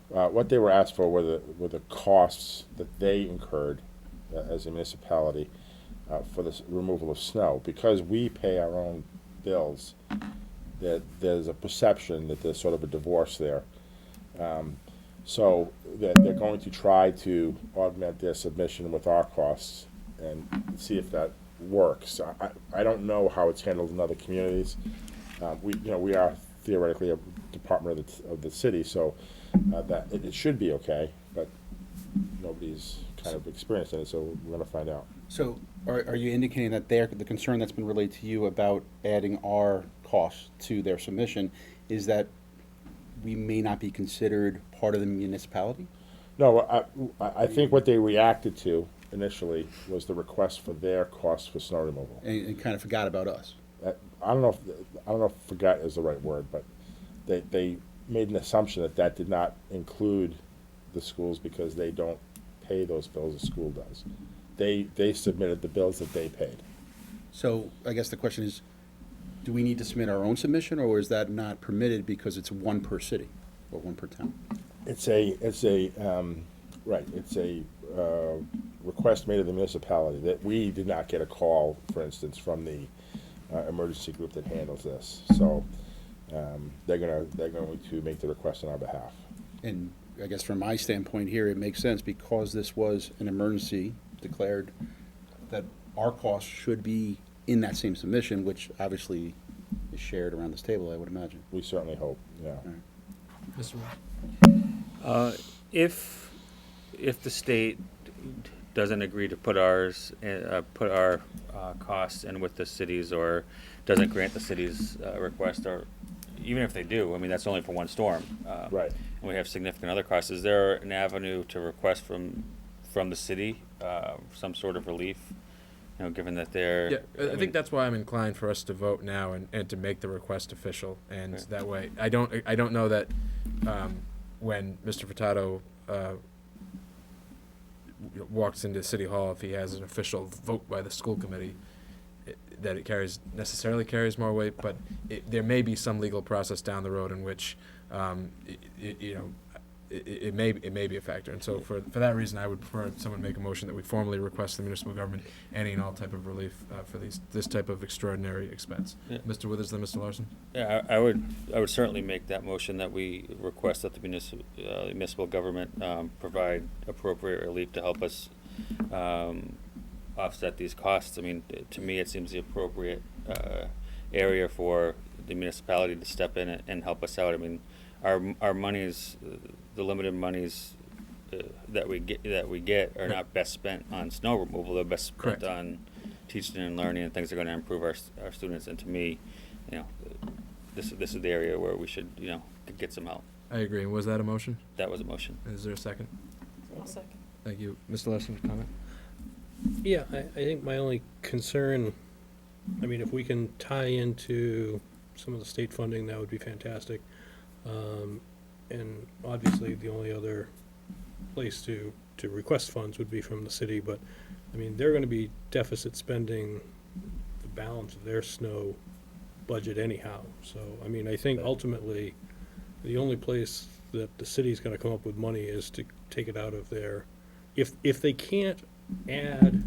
What they were asked for were the costs that they incurred as a municipality for the removal of snow. Because we pay our own bills, there's a perception that there's sort of a divorce there. So they're going to try to augment their submission with our costs and see if that works. I don't know how it's handled in other communities. We are theoretically a department of the city, so that it should be okay, but nobody's kind of experienced it, so we're going to find out. So are you indicating that the concern that's been relayed to you about adding our costs to their submission is that we may not be considered part of the municipality? No, I think what they reacted to initially was the request for their costs for snow removal. And kind of forgot about us? I don't know if forgot is the right word, but they made an assumption that did not include the schools because they don't pay those bills, the school does. They submitted the bills that they paid. So I guess the question is, do we need to submit our own submission, or is that not permitted because it's one per city or one per town? It's a request made of the municipality that we did not get a call, for instance, from the emergency group that handles this. So they're going to make the request on our behalf. And I guess from my standpoint here, it makes sense because this was an emergency declared that our costs should be in that same submission, which obviously is shared around this table, I would imagine. We certainly hope, yeah. Mr. Moore? If the state doesn't agree to put our costs in with the cities, or doesn't grant the city's request, or even if they do, I mean, that's only for one storm. Right. And we have significant other costs. Is there an avenue to request from the city some sort of relief? Given that they're. Yeah, I mean, think that's why I'm inclined for us to vote now and to make the request official. And Okay. that way, I don't know that when Mr. Furtado walks into City Hall, if he has an official vote by the school committee, that it necessarily carries more weight. But there may be some legal process down the road in which it may be a factor. And so for that reason, I would prefer someone make a motion that we formally request the municipal government any and all type of relief for this type of extraordinary expense. Yeah. Mr. Withers, then Mr. Larson. Yeah, I would certainly make that motion that we request that the municipal government provide appropriate relief to help us offset these costs. I mean, to me, it seems the appropriate area for the municipality to step in and help us out. I mean, our monies, the limited monies that we get are not best spent on snow removal. They're best spent Correct. on teaching and learning and things that are going to improve our students. And to me, this is the area where we should get some help. I agree. Was that a motion? That was a motion. Is there a second? I'll second. Thank you. Mr. Larson, comment? Yeah, I think my only concern, I mean, if we can tie into some of the state funding, that would be fantastic. And obviously, the only other place to to request funds would be from the city, but, I mean, they're gonna be deficit spending the balance of their snow budget anyhow. So, I mean, I think ultimately, the only place that the city's gonna come up with money is to take it out of their, if they can't add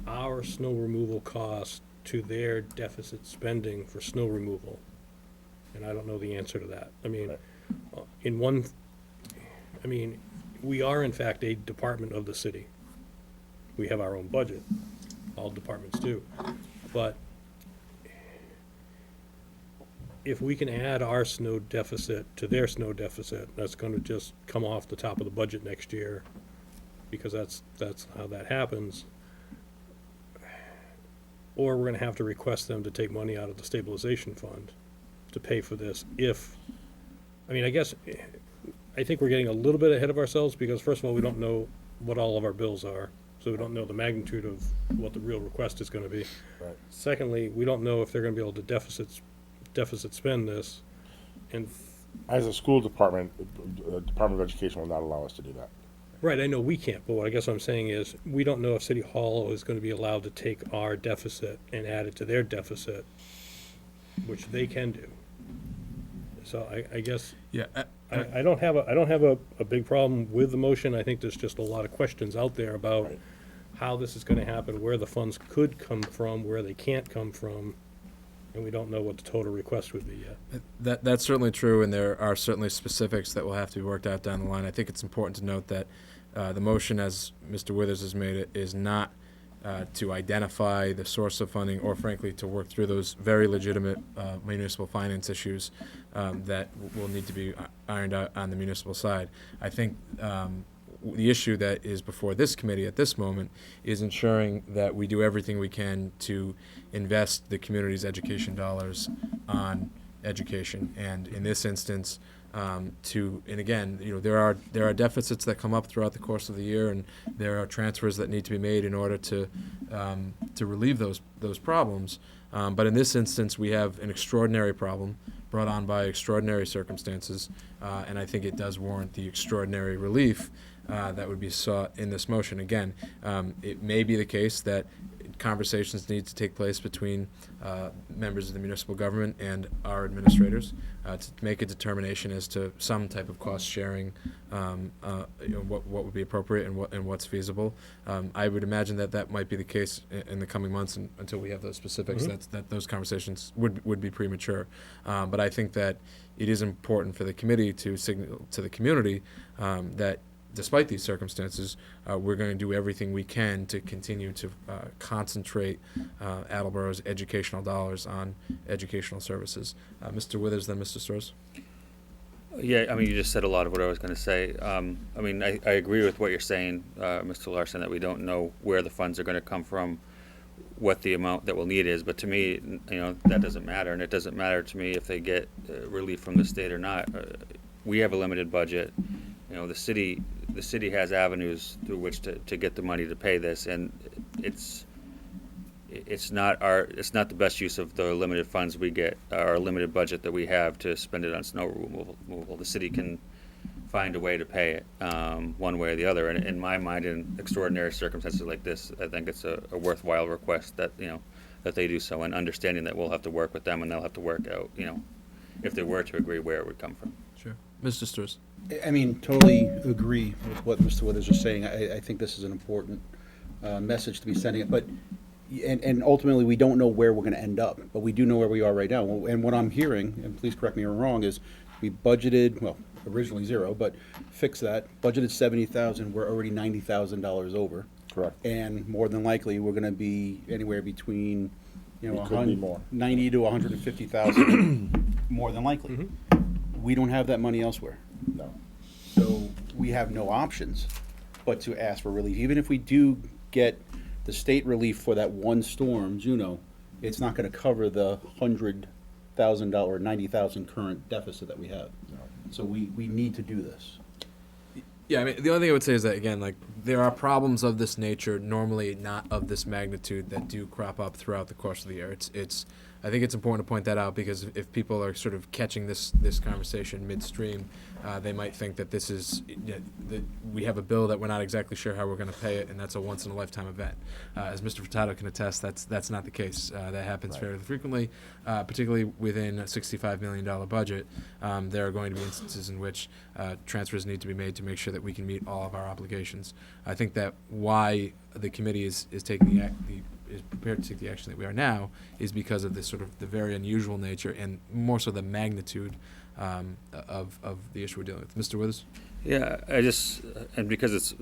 our snow removal cost to their deficit spending for snow removal, and I don't know the answer to that. I mean, we are in fact a department of the city. We have our own budget, all departments do. But if we can add our snow deficit to their snow deficit, that's gonna just come off the top of the budget next year, because that's how that happens. Or we're gonna have to request them to take money out of the stabilization fund to pay for this I think we're getting a little bit ahead of ourselves, because first of all, we don't know what all of our bills are, so we don't know the magnitude of what the real request is gonna be. Right. Secondly, we don't know if they're gonna be able to deficit spend this, and, As a school department, Department of Education will not allow us to do that. right, I know we can't, but what I guess what I'm saying is, we don't know if City Hall is gonna be allowed to take our deficit and add it to their deficit, which they can do. So I guess, Yeah, I don't have a big problem with the motion. I think there's just a lot of questions out there about Right. how this is gonna happen, where the funds could come from, where they can't come from, and we don't know what the total request would be yet. That's certainly true, and there are certainly specifics that will have to be worked out down the line. I think it's important to note that the motion, as Mr. Withers has made it, is not to identify the source of funding, or frankly, to work through those very legitimate municipal finance issues that will need to be ironed out on the municipal side. I think the issue that is before this committee at this moment is ensuring that we do everything we can to invest the community's education dollars on education. And in this instance, and again, there are deficits that come up throughout the course of the year, and there are transfers that need to be made in order to relieve those problems. But in this instance, we have an extraordinary problem brought on by extraordinary circumstances, and I think it does warrant the extraordinary relief that would be sought in this motion. Again, it may be the case that conversations need to take place between members of the municipal government and our administrators to make a determination as to some type of cost sharing, what would be appropriate and what's feasible. I would imagine that might be the case in the coming months, until we have those specifics. That those conversations would be premature. But I think that it is important for the committee to signal to the community that despite these circumstances, we're going to do everything we can to continue to concentrate Attleboro's educational dollars on educational services. Mr. Withers, then Mr. Storrs. Yeah, I mean, you just said a lot of what I was going to say. I mean, I agree with what you're saying, Mr. Larson, that we don't know where the funds are going to come from, what the amount that we'll need is. But to me, that doesn't matter, and it doesn't matter to me if they get relief from the state or not. We have a limited budget. The city has avenues through which to get the money to pay this, and it's not the best use of the limited funds we get, our limited budget that we have, to spend it on snow removal. The city can find a way to pay it one way or the other. And in my mind, in extraordinary circumstances like this, I think it's a worthwhile request that that they do so, and understanding that we'll have to work with them, and they'll have to work out, if they were to agree, where it would come from. Sure. Mr. Storrs. I mean, totally agree with what Mr. Withers is saying. I think this is an important message to be sending it, but and ultimately we don't know where we're going to end up, but we do know where we are right now. And what I'm hearing, and please correct me if I'm wrong, is we budgeted, well, originally zero, but fix that, budgeted $70,000, we're already $90,000 over. Correct. And more than likely, we're going to be anywhere between, It could be more. 90 to 150,000, more than likely. We don't have that money elsewhere. No. So we have no options but to ask for relief. Even if we do get the state relief for that one storm, Juno, it's not going to cover the $100,000, $90,000 current deficit that we have. So we need to do this. Yeah, I mean, the only thing I would say is that, again, there are problems of this nature, normally not of this magnitude, that do crop up throughout the course of the year. It's I think it's important to point that out because if people are sort of catching this conversation midstream, they might think that this is that we have a bill that we're not exactly sure how we're going to pay it, and that's a once in a lifetime event. As Mr. Furtado can attest, that's not the case. That happens fairly frequently, particularly within a $65 million budget. There are going to be instances in which transfers need to be made to make sure that we can meet all of our obligations. I think that why the committee is taking is prepared to take the action that we are now is because of this sort of the very unusual nature and more so the magnitude of the issue we're dealing with. Mr. Withers? Yeah, and because it's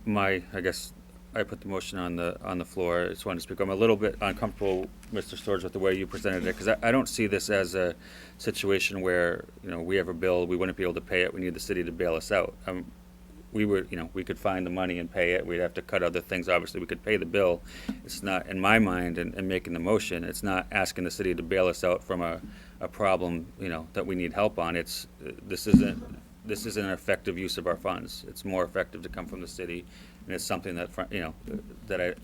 I guess I put the motion on the floor. I just wanted to speak. I'm a little bit uncomfortable, Mr. Storrs, with the way you presented it, because I don't see this as a situation where, we have a bill, we wouldn't be able to pay it, we need the city to bail us out. We could find the money and pay it. We'd have to cut other things. Obviously, we could pay the bill. It's not, in my mind, and making the motion, it's not asking the city to bail us out from a problem, that we need help on. This isn't an effective use of our funds. It's more effective to come from the city, and it's something that,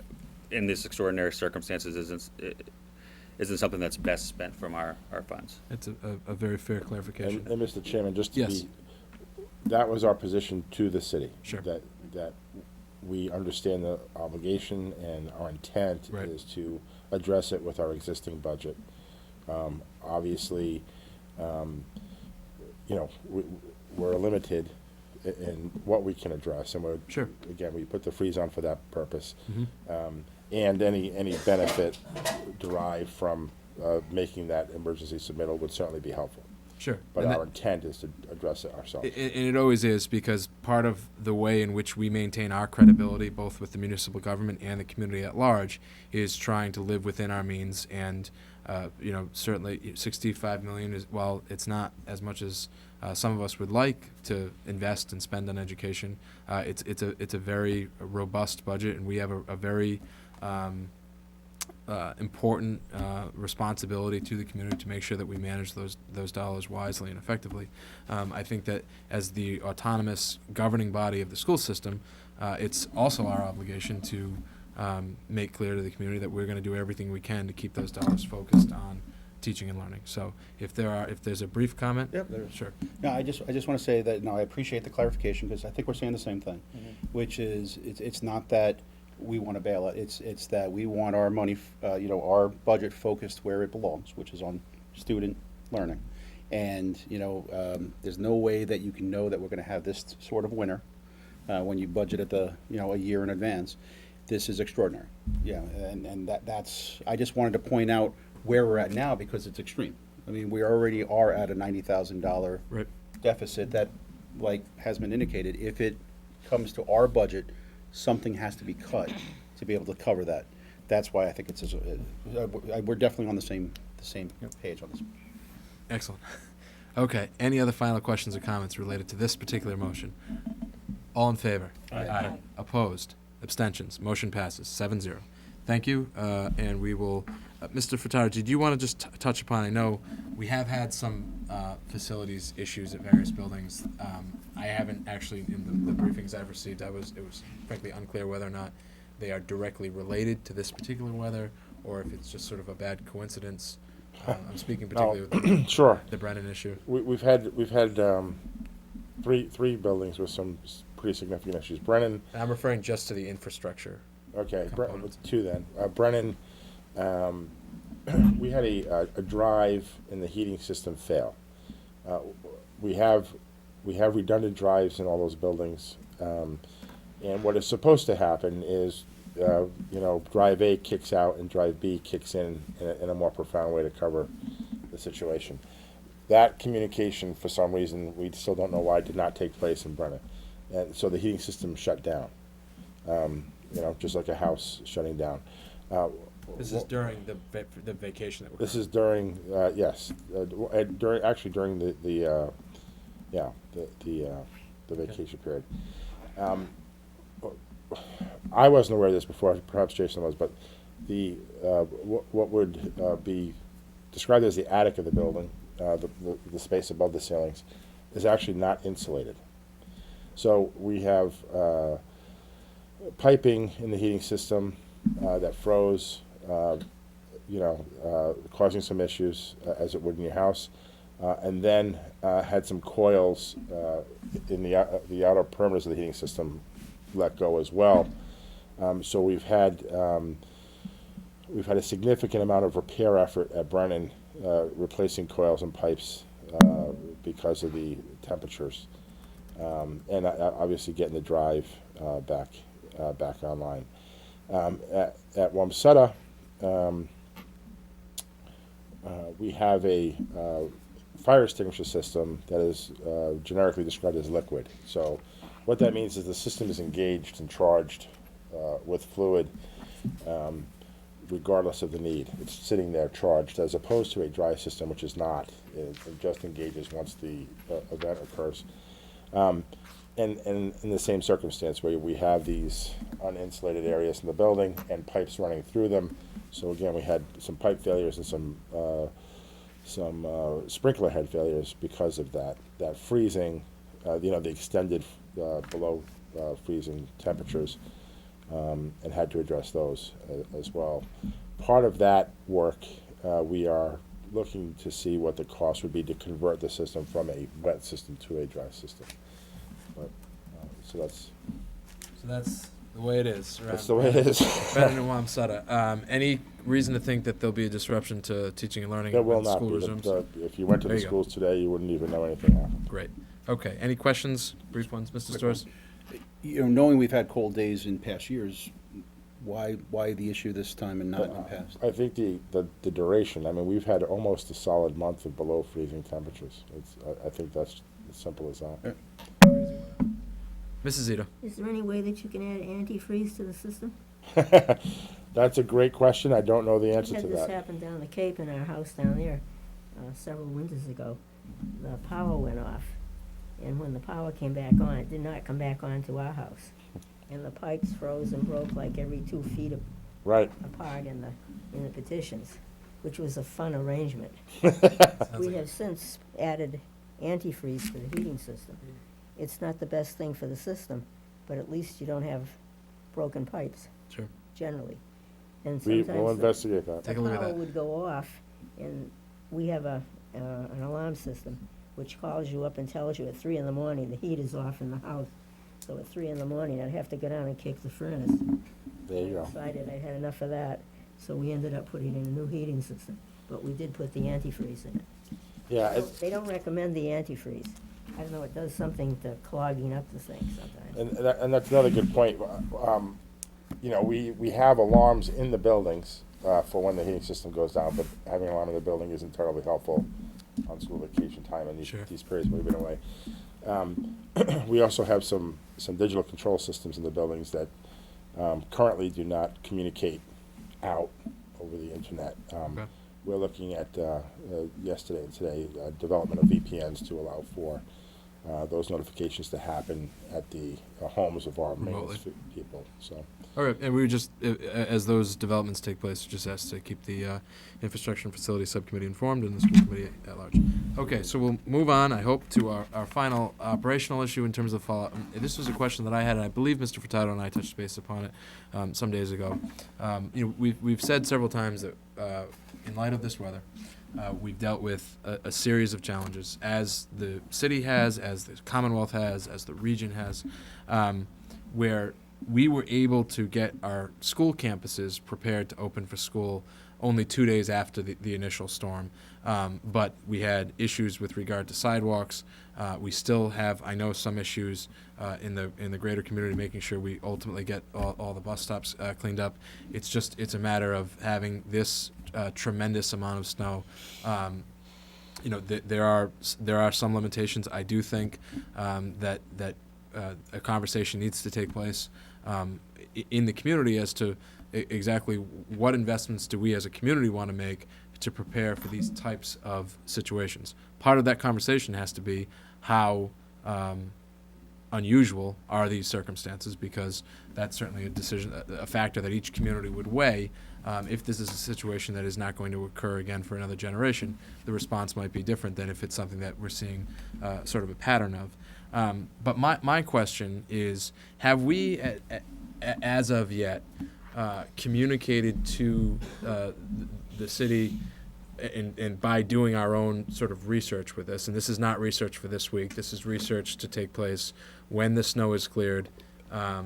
in this extraordinary circumstances, isn't something that's best spent from our funds. It's a very fair clarification. And Mr. Chairman, just to Yes. be, that was our position to the city. Sure. That we understand the obligation, and our intent Right. is to address it with our existing budget. Obviously, we're limited in what we can address, and Sure. again, we put the freeze on for that purpose. Mhm. And any benefit derived from making that emergency submittal would certainly be helpful. Sure. But And our intent is to address it ourselves. And it always is, because part of the way in which we maintain our credibility, both with the municipal government and the community at large, is trying to live within our means. And certainly $65 million is, while it's not as much as some of us would like to invest and spend on education, it's a very robust budget, and we have a very important responsibility to the community to make sure that we manage those dollars wisely and effectively. I think that as the autonomous governing body of the school system, it's also our obligation to make clear to the community that we're going to do everything we can to keep those dollars focused on teaching and learning. So if there's a brief comment. Yep, there is. Sure. No, I just want to say that, no, I appreciate the clarification, because I think we're saying the same thing, which is, it's not that we want to bail it, it's that we want our money, our budget focused where it belongs, which is on student learning. And, there's no way that you can know that we're going to have this sort of winter when you budget at a year in advance. This is extraordinary. Yeah, and that's, I just wanted to point out where we're at now, because it's extreme. I mean, we already are at a $90,000 Right. deficit that, like has been indicated, if it comes to our budget, something has to be cut to be able to cover that. That's why I think it's, we're definitely on the same page on this. Excellent. Okay. Any other final questions or comments related to this particular motion? All in favor? Aye. Opposed? Abstentions? Motion passes 7-0. Thank you, and we will. Mr. Furtado, did you want to just touch upon? I know we have had some facilities issues at various buildings. I haven't actually, in the briefings I've received, it was frankly unclear whether or not they are directly related to this particular weather, or if it's just sort of a bad coincidence. I'm speaking particularly with Sure. the Brennan issue. We've had three buildings with some pretty significant issues. Brennan, I'm referring just to the infrastructure. okay, Components. two then. Brennan, we had a drive in the heating system fail. We have redundant drives in all those buildings, and what is supposed to happen is, drive A kicks out and drive B kicks in a more profound way to cover the situation. That communication, for some reason, we still don't know why, did not take place in Brennan, and so the heating system shut down. Just like a house shutting down. This is during the vacation that we're. This is during, yes, during the vacation period. I wasn't aware of this before, perhaps Jason was, but what would be described as the attic of the building, the space above the ceilings, is actually not insulated. So we have piping in the heating system that froze. causing some issues as it would in your house. And then had some coils in the outer perimeters of the heating system let go as well. So we've had a significant amount of repair effort at Brennan, replacing coils and pipes because of the temperatures, and obviously getting the drive back online. At Wamsutta, we have a fire extinguisher system that is generically described as liquid. So what that means is the system is engaged and charged with fluid regardless of the need. It's sitting there charged, as opposed to a dry system, which is not. It just engages once the event occurs. And in the same circumstance where we have these uninsulated areas in the building and pipes running through them. So again, we had some pipe failures and some sprinkler head failures because of that freezing, the extended below freezing temperatures, and had to address those as well. Part of that work, we are looking to see what the cost would be to convert the system from a wet system to a dry system. But, so that's the way it is. that's the way it is. Brennan and Wamsutta. Any reason to think that there'll be a disruption to teaching and learning There will when not school be. resumes? If you went to There the you go. schools today, you wouldn't even know anything happened. Great. Okay. Any questions? Brief ones, Mr. Storrs? Knowing we've had cold days in past years, why the issue this time and not in the past? I think the duration. I mean, we've had almost a solid month of below freezing temperatures. I think that's as simple as that. Mrs. Zito. Is there any way that you can add antifreeze to the system? That's a great question. I don't know the answer We to had this that. happen down the Cape in our house down there several winters ago. The power went off, and when the power came back on, it did not come back on to our house. And the pipes froze and broke like every 2 feet Right. apart in the petitions, which was a fun arrangement. We have since added antifreeze to the heating system. It's not the best thing for the system, but at least you don't have broken pipes, Sure. generally. And We'll sometimes investigate that. Take a look at power that. would go off, and we have an alarm system which calls you up and tells you at 3 in the morning the heat is off in the house. So at 3 in the morning, I'd have to go down and kick the furnace. There you I go. decided I had enough of that, so we ended up putting in a new heating system. But we did put the antifreeze in it. Yeah, They don't recommend the antifreeze. I don't know, it does something to clogging up the thing sometimes. and that's another good point. We have alarms in the buildings for when the heating system goes down, but having an alarm in the building isn't terribly helpful on school vacation time and Sure. these periods we've been away. We also have some digital control systems in the buildings that currently do not communicate out over the internet. Okay. We're looking at, yesterday and today, development of VPNs to allow for those notifications to happen at the homes of our maintenance Remotely. people, so. All right, and we would just, as those developments take place, just ask to keep the Infrastructure and Facility Subcommittee informed and the school committee at large. Okay, so we'll move on, I hope, to our final operational issue in terms of follow-up. This was a question that I had, and I believe Mr. Furtado and I touched base upon it some days ago. We've said several times that in light of this weather, we've dealt with a series of challenges, as the city has, as the Commonwealth has, as the region has, where we were able to get our school campuses prepared to open for school only 2 days after the initial storm. But we had issues with regard to sidewalks. We still have, I know, some issues in the greater community, making sure we ultimately get all the bus stops cleaned up. It's a matter of having this tremendous amount of snow. There are some limitations. I do think that a conversation needs to take place in the community as to exactly what investments do we as a community want to make to prepare for these types of situations. Part of that conversation has to be how unusual are these circumstances, because that's certainly a factor that each community would weigh. If this is a situation that is not going to occur again for another generation, the response might be different than if it's something that we're seeing sort of a pattern of. But my question is, have we, as of yet, communicated to the city, and by doing our own sort of research with this, and this is not research for this week, this is research to take place when the snow is cleared, at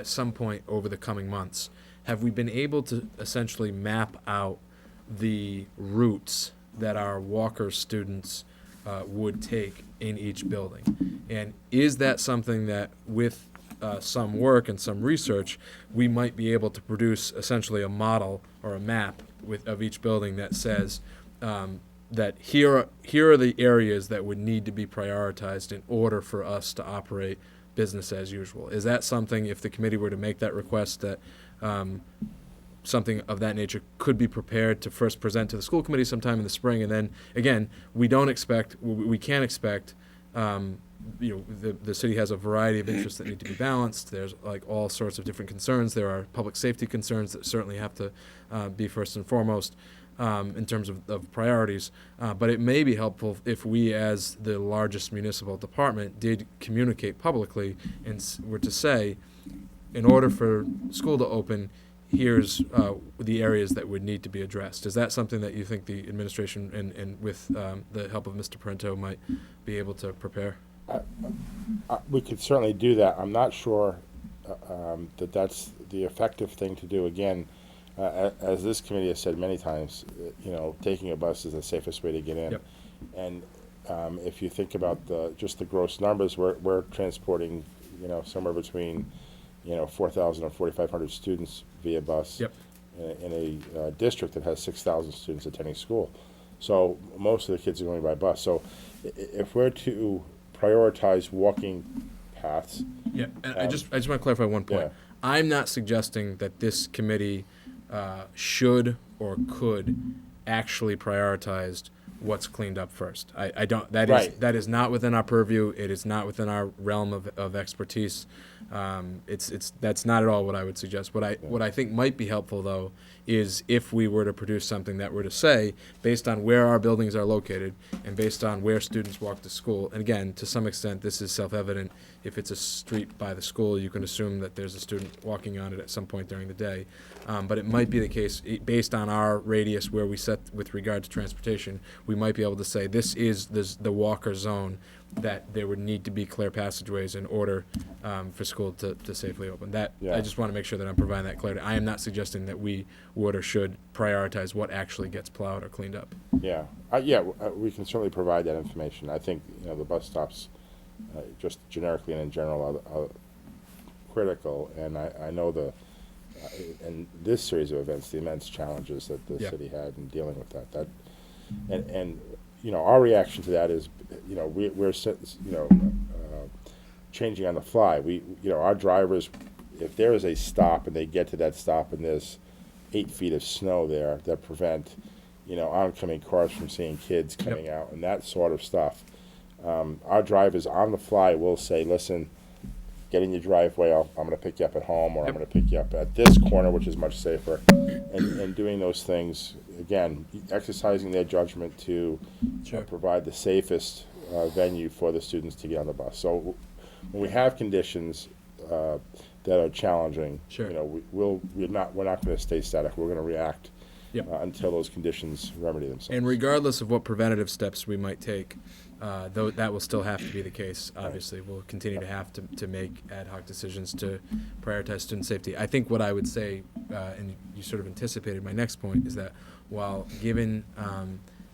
some point over the coming months. Have we been able to essentially map out the routes that our Walker students would take in each building? And is that something that, with some work and some research, we might be able to produce essentially a model or a map of each building that says that here are the areas that would need to be prioritized in order for us to operate business as usual? Is that something, if the committee were to make that request, that something of that nature could be prepared to first present to the school committee sometime in the spring? And then, again, we can't expect, the city has a variety of interests that need to be balanced. There's like all sorts of different concerns. There are public safety concerns that certainly have to be first and foremost in terms of priorities. But it may be helpful if we, as the largest municipal department, did communicate publicly and were to say, in order for school to open, here's the areas that would need to be addressed. Is that something that you think the administration and with the help of Mr. Parento might be able to prepare? We could certainly do that. I'm not sure that that's the effective thing to do. Again, as this committee has said many times, taking a bus is the safest way to get in. Yep. And if you think about just the gross numbers, we're transporting, somewhere between, 4,000 and 4,500 students via bus. Yep. In a district that has 6,000 students attending school. So most of the kids are going by bus. So if we're to prioritize walking paths. Yeah, and I just want to clarify one point. Yeah. I'm not suggesting that this committee should or could actually prioritize what's cleaned up first. I don't. That is not within our purview. It is not within our realm of expertise. That's not at all what I would suggest. What I think might be helpful, though, is if we were to produce something that were to say, based on where our buildings are located and based on where students walk to school, and again, to some extent, this is self-evident. If it's a street by the school, you can assume that there's a student walking on it at some point during the day. But it might be the case, based on our radius where we set with regard to transportation, we might be able to say this is the walker zone, that there would need to be clear passageways in order for school to safely open. I just want to make sure that I'm providing that clarity. I am not suggesting that we would or should prioritize what actually gets plowed or cleaned up. Yeah, we can certainly provide that information. I think the bus stops, just generically and in general, are critical, and I know in this series of events, the immense challenges that the city had in dealing with that. And our reaction to that is, we're changing on the fly. Our drivers, if there is a stop and they get to that stop and there's 8 feet of snow there that prevent, oncoming cars from seeing kids coming out and that sort of stuff, our drivers on the fly will say, listen, get in your driveway, I'm going to pick you up at home, or I'm going to pick you up at this corner, which is much safer, and doing those things, again, exercising their judgment to provide the safest venue for the students to get on the bus. So when we have conditions that are challenging, we're not going to stay static. We're going to react until those conditions remedy themselves. And regardless of what preventative steps we might take, though that will still have to be the case, obviously. We'll continue to have to make ad hoc decisions to prioritize student safety. I think what I would say, and you sort of anticipated my next point, is that while given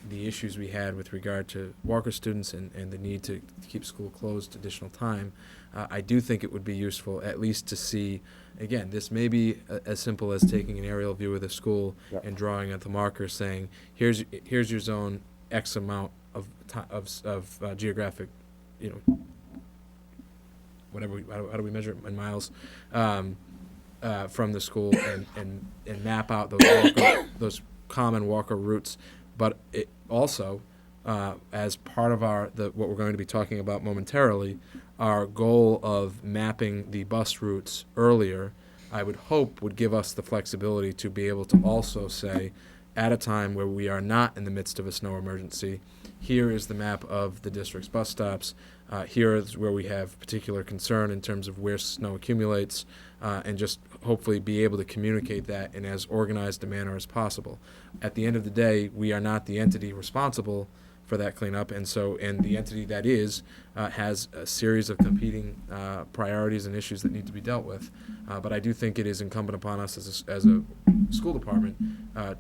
the issues we had with regard to Walker students and the need to keep school closed additional time, I do think it would be useful at least to see, again, this may be as simple as taking an aerial view of the school and drawing at the marker saying, here's your zone, X amount of geographic, whatever, how do we measure it in miles, from the school and map out those common Walker routes. But it also, as part of what we're going to be talking about momentarily, our goal of mapping the bus routes earlier, I would hope would give us the flexibility to be able to also say, at a time where we are not in the midst of a snow emergency, here is the map of the district's bus stops. Here is where we have particular concern in terms of where snow accumulates, and just hopefully be able to communicate that in as organized a manner as possible. At the end of the day, we are not the entity responsible for that cleanup, and the entity that is has a series of competing priorities and issues that need to be dealt with. But I do think it is incumbent upon us as a school department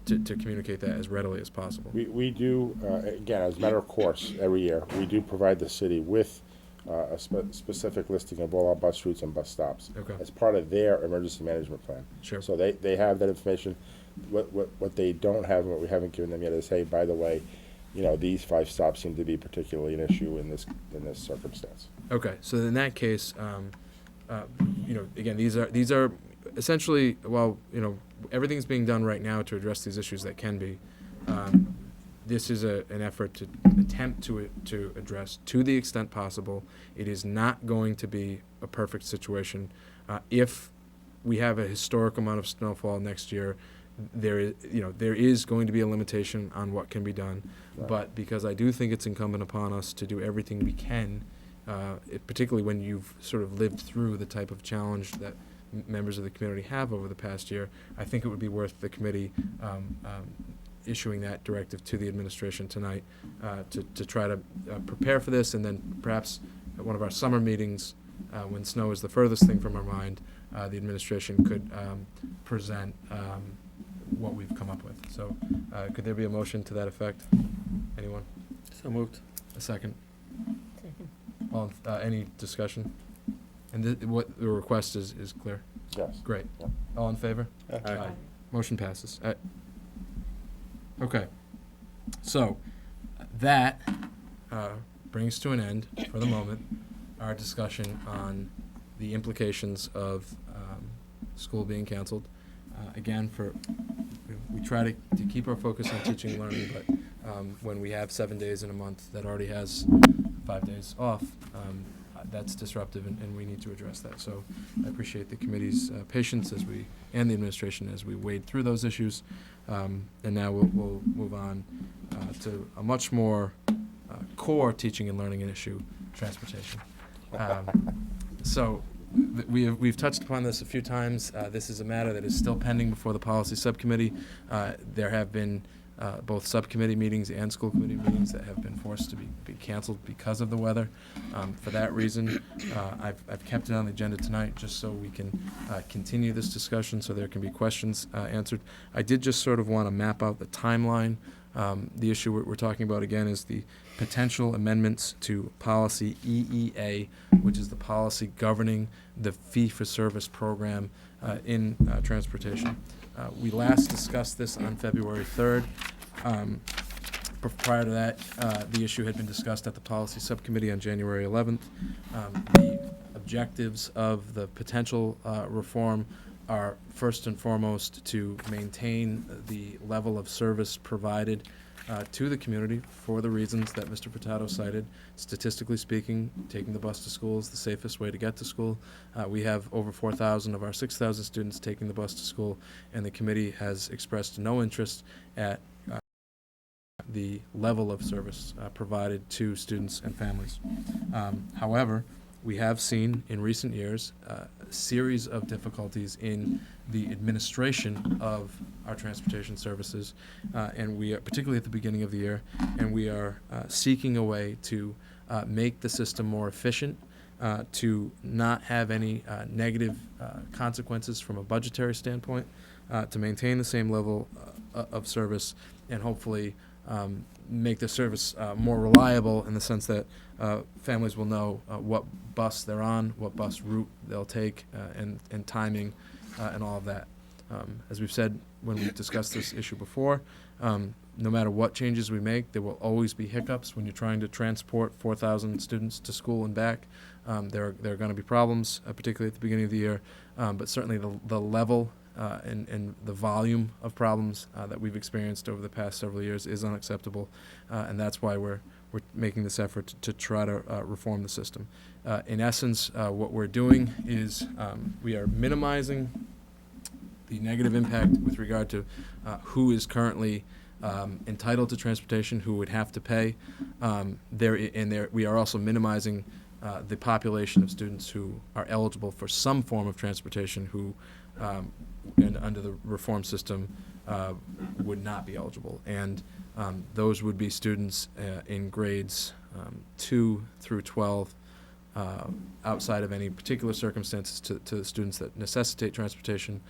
to communicate that as readily as possible. We do, again, as a matter of course, every year, we do provide the city with a specific listing of all our bus routes and bus stops. Okay. As part of their emergency management plan. Sure. So they have that information. What they don't have, and what we haven't given them yet, is, hey, by the way, these 5 stops seem to be particularly an issue in this circumstance. Okay, so in that case, again, these are essentially, while everything's being done right now to address these issues that can be. This is an effort to attempt to address to the extent possible. It is not going to be a perfect situation. If we have a historic amount of snowfall next year, there is going to be a limitation on what can be done. Right. But because I do think it's incumbent upon us to do everything we can, particularly when you've sort of lived through the type of challenge that members of the community have over the past year, I think it would be worth the committee issuing that directive to the administration tonight to try to prepare for this, and then perhaps at one of our summer meetings, when snow is the furthest thing from our mind, the administration could present what we've come up with. So could there be a motion to that effect? Anyone? So moved. A second? Second. All, any discussion? And what the request is clear? Yes. Great. Yep. All in favor? Aye. Motion passes. Okay. So that brings to an end, for the moment, our discussion on the implications of school being canceled. Again, we try to keep our focus on teaching and learning, but when we have 7 days in a month that already has 5 days off, that's disruptive, and we need to address that. So I appreciate the committee's patience and the administration as we wade through those issues. And now we'll move on to a much more core teaching and learning issue, transportation. So we've touched upon this a few times. This is a matter that is still pending before the policy subcommittee. There have been both subcommittee meetings and school committee meetings that have been forced to be canceled because of the weather. For that reason, I've kept it on the agenda tonight just so we can continue this discussion, so there can be questions answered. I did just sort of want to map out the timeline. The issue we're talking about again is the potential amendments to policy EEA, which is the policy governing the fee-for-service program in transportation. We last discussed this on February 3rd. Prior to that, the issue had been discussed at the policy subcommittee on January 11th. The objectives of the potential reform are first and foremost to maintain the level of service provided to the community for the reasons that Mr. Furtado cited. Statistically speaking, taking the bus to school is the safest way to get to school. We have over 4,000 of our 6,000 students taking the bus to school, and the committee has expressed no interest at the level of service provided to students and families. However, we have seen in recent years a series of difficulties in the administration of our transportation services, and we are, particularly at the beginning of the year, and we are seeking a way to make the system more efficient, to not have any negative consequences from a budgetary standpoint, to maintain the same level of service, and hopefully make the service more reliable in the sense that families will know what bus they're on, what bus route they'll take, and timing, and all of that. As we've said when we've discussed this issue before, no matter what changes we make, there will always be hiccups when you're trying to transport 4,000 students to school and back. There are going to be problems, particularly at the beginning of the year, but certainly the level and the volume of problems that we've experienced over the past several years is unacceptable, and that's why we're making this effort to try to reform the system. In essence, what we're doing is we are minimizing the negative impact with regard to who is currently entitled to transportation, who would have to pay. We are also minimizing the population of students who are eligible for some form of transportation who and under the reform system would not be eligible. And those would be students in grades 2 through 12, outside of any particular circumstances to students that necessitate transportation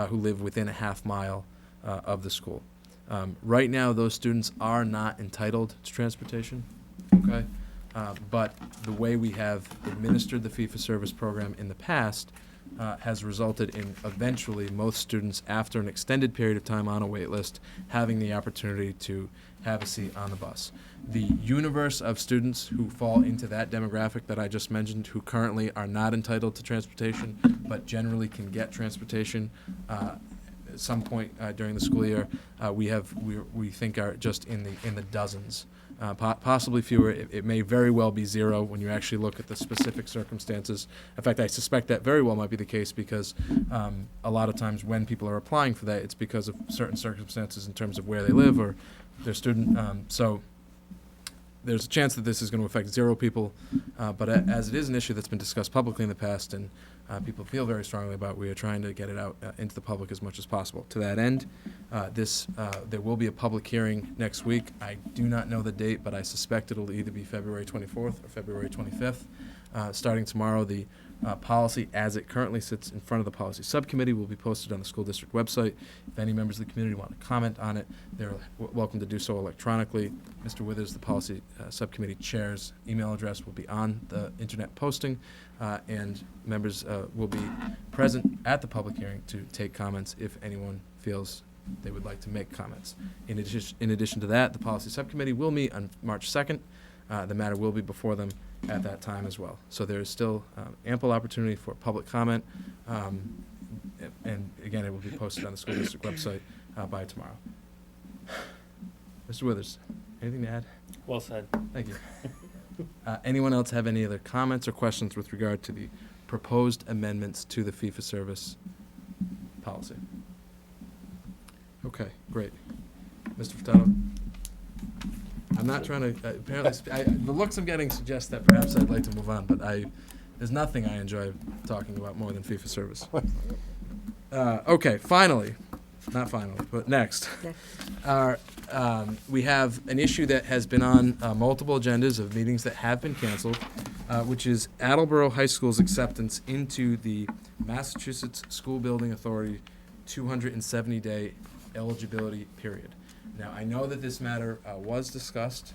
who live within a half mile of the school. Right now, those students are not entitled to transportation, okay? But the way we have administered the fee-for-service program in the past has resulted in eventually most students, after an extended period of time on a wait list, having the opportunity to have a seat on the bus. The universe of students who fall into that demographic that I just mentioned, who currently are not entitled to transportation, but generally can get transportation at some point during the school year, we think are just in the dozens. Possibly fewer. It may very well be zero when you actually look at the specific circumstances. In fact, I suspect that very well might be the case because a lot of times when people are applying for that, it's because of certain circumstances in terms of where they live or their student. So there's a chance that this is going to affect zero people, but as it is an issue that's been discussed publicly in the past and people feel very strongly about, we are trying to get it out into the public as much as possible. To that end, there will be a public hearing next week. I do not know the date, but I suspect it'll either be February 24th or February 25th. Starting tomorrow, the policy as it currently sits in front of the policy subcommittee will be posted on the school district website. If any members of the community want to comment on it, they're welcome to do so electronically. Mr. Withers, the policy subcommittee chair's email address will be on the internet posting, and members will be present at the public hearing to take comments if anyone feels they would like to make comments. In addition to that, the policy subcommittee will meet on March 2nd. The matter will be before them at that time as well. So there is still ample opportunity for public comment, and again, it will be posted on the school district website by tomorrow. Mr. Withers, anything to add? Well said. Thank you. Anyone else have any other comments or questions with regard to the proposed amendments to the fee-for-service policy? Okay, great. Mr. Furtado? I'm not trying to, apparently, the looks I'm getting suggest that perhaps I'd like to move on, but there's nothing I enjoy talking about more than fee-for-service. Okay, finally, not finally, but next. We have an issue that has been on multiple agendas of meetings that have been canceled, which is Attleboro High School's acceptance into the Massachusetts School Building Authority 270-day eligibility period. Now, I know that this matter was discussed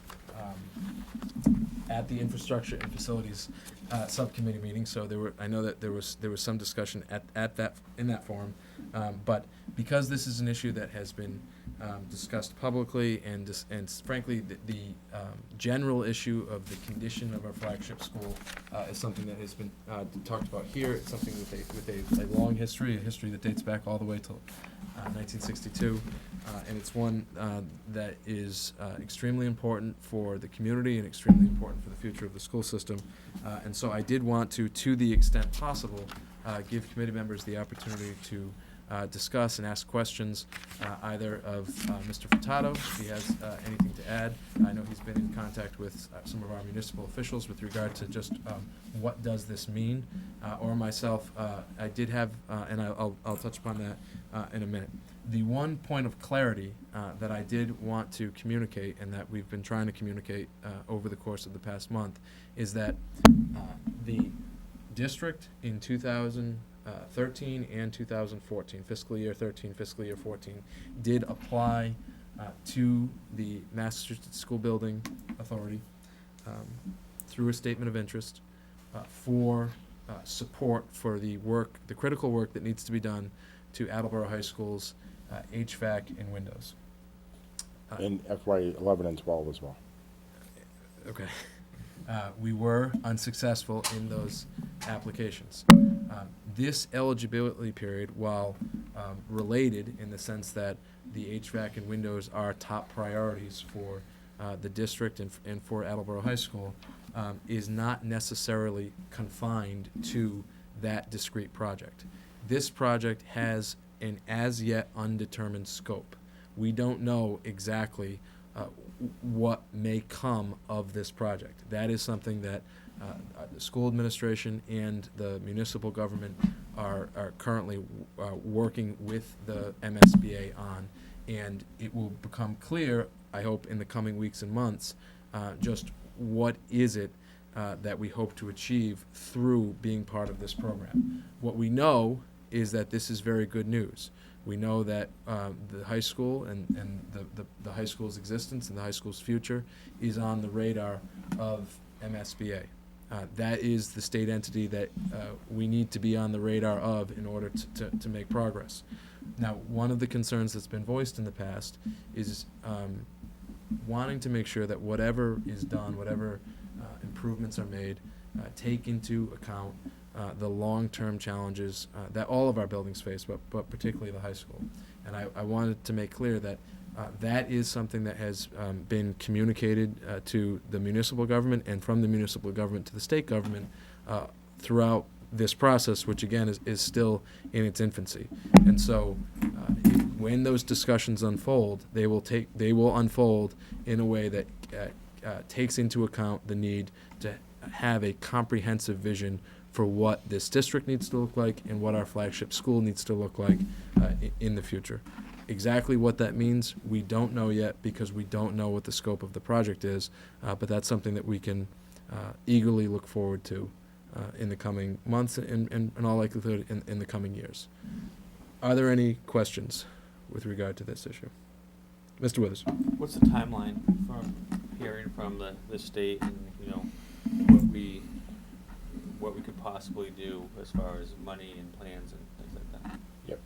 at the Infrastructure and Facilities Subcommittee meeting, so I know that there was some discussion in that forum, but because this is an issue that has been discussed publicly and frankly the general issue of the condition of our flagship school is something that has been talked about here. It's something with a long history, a history that dates back all the way till 1962, and it's one that is extremely important for the community and extremely important for the future of the school system. And so I did want to the extent possible, give committee members the opportunity to discuss and ask questions either of Mr. Furtado, if he has anything to add. I know he's been in contact with some of our municipal officials with regard to just what does this mean, or myself. I did have, and I'll touch upon that in a minute. The one point of clarity that I did want to communicate, and that we've been trying to communicate over the course of the past month, is that the district in 2013 and 2014, fiscal year 13, fiscal year 14, did apply to the Massachusetts School Building Authority through a statement of interest for support for the critical work that needs to be done to Attleboro High School's HVAC and windows. In FY 11 and 12 as well. Okay. We were unsuccessful in those applications. This eligibility period, while related in the sense that the HVAC and windows are top priorities for the district and for Attleboro High School, is not necessarily confined to that discrete project. This project has an as yet undetermined scope. We don't know exactly what may come of this project. That is something that the school administration and the municipal government are currently working with the MSBA on, and it will become clear, I hope, in the coming weeks and months, just what is it that we hope to achieve through being part of this program. What we know is that this is very good news. We know that the high school and the high school's existence and the high school's future is on the radar of MSBA. That is the state entity that we need to be on the radar of in order to make progress. Now, one of the concerns that's been voiced in the past is wanting to make sure that whatever is done, whatever improvements are made, take into account the long-term challenges that all of our buildings face, but particularly the high school. And I wanted to make clear that that is something that has been communicated to the municipal government and from the municipal government to the state government throughout this process, which again is still in its infancy. And so when those discussions unfold, they will unfold in a way that takes into account the need to have a comprehensive vision for what this district needs to look like and what our flagship school needs to look like in the future. Exactly what that means, we don't know yet because we don't know what the scope of the project is, but that's something that we can eagerly look forward to in the coming months and in all likelihood in the coming years. Are there any questions with regard to this issue? Mr. Withers. What's the timeline for hearing from the state and, what we could possibly do as far as money and plans and things like that? Yep.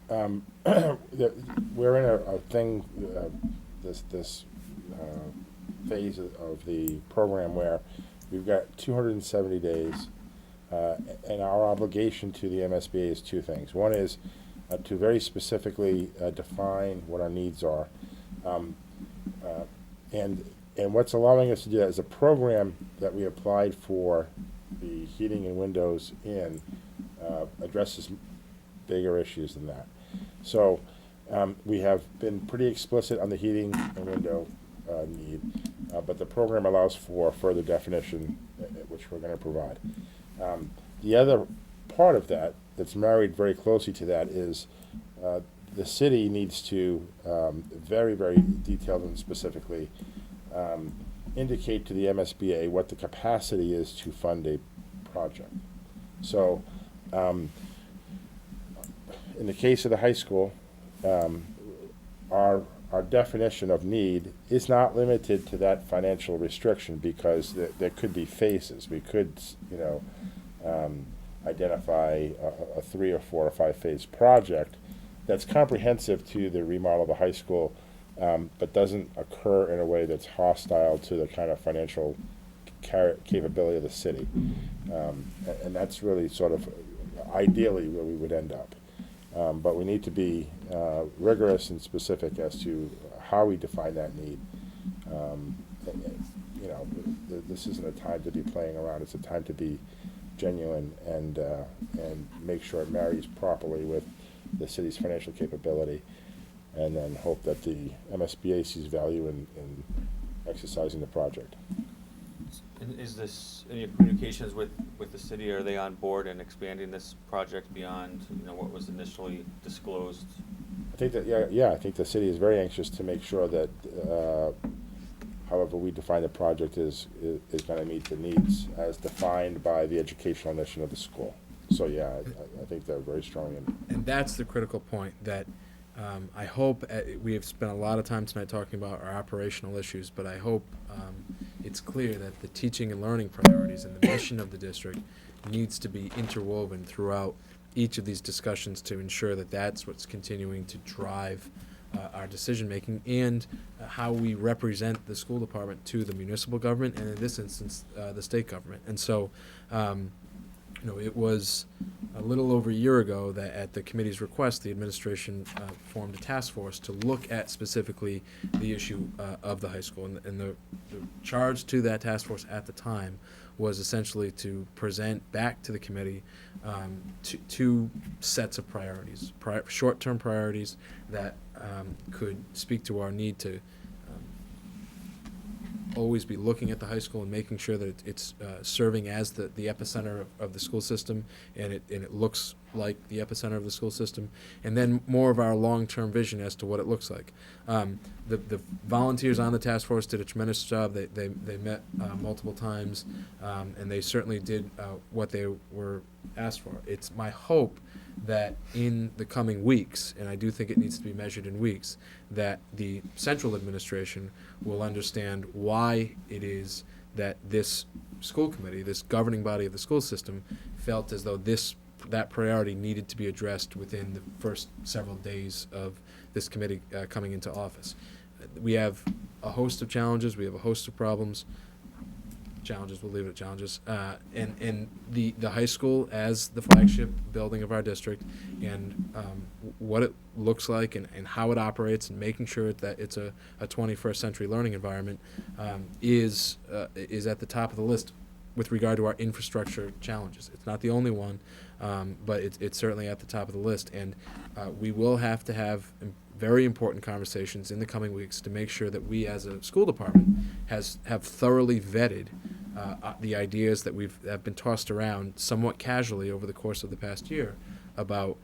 We're in a thing, this phase of the program where we've got 270 days, and our obligation to the MSBA is two things. One is to very specifically define what our needs are, and what's allowing us to do that is a program that we applied for. The heating and windows addresses bigger issues than that. So we have been pretty explicit on the heating and window need, but the program allows for further definition, which we're going to provide. The other part of that that's married very closely to that is the city needs to very, very detailed and specifically indicate to the MSBA what the capacity is to fund a project. So in the case of the high school, our definition of need is not limited to that financial restriction because there could be phases. We could, identify a 3 or 4 or 5 phase project that's comprehensive to the remodel of the high school, but doesn't occur in a way that's hostile to the kind of financial capability of the city. And that's really sort of ideally where we would end up. But we need to be rigorous and specific as to how we define that need. This isn't a time to be playing around. It's a time to be genuine and make sure it marries properly with the city's financial capability, and then hope that the MSBA sees value in exercising the project. And is this any communications with the city? Are they on board in expanding this project beyond what was initially disclosed? I think that I think the city is very anxious to make sure that however we define the project is going to meet the needs as defined by the educational mission of the school. So I think they're very strong in. And that's the critical point that I hope we have spent a lot of time tonight talking about our operational issues, but I hope it's clear that the teaching and learning priorities and the mission of the district needs to be interwoven throughout each of these discussions to ensure that that's what's continuing to drive our decision-making and how we represent the school department to the municipal government and, in this instance, the state government. And so it was a little over a year ago that at the committee's request, the administration formed a task force to look at specifically the issue of the high school. And the charge to that task force at the time was essentially to present back to the committee two sets of priorities, short-term priorities that could speak to our need to always be looking at the high school and making sure that it's serving as the epicenter of the school system, and it looks like the epicenter of the school system, and then more of our long-term vision as to what it looks like. The volunteers on the task force did a tremendous job. They met multiple times, and they certainly did what they were asked for. It's my hope that in the coming weeks, and I do think it needs to be measured in weeks, that the central administration will understand why it is that this school committee, this governing body of the school system, felt as though that priority needed to be addressed within the first several days of this committee coming into office. We have a host of challenges, we have a host of problems. Challenges, we'll leave it at challenges. And the high school as the flagship building of our district, and what it looks like and how it operates, and making sure that it's a 21st century learning environment is at the top of the list with regard to our infrastructure challenges. It's not the only one, but it's certainly at the top of the list. And we will have to have very important conversations in the coming weeks to make sure that we as a school department have thoroughly vetted the ideas that have been tossed around somewhat casually over the course of the past year about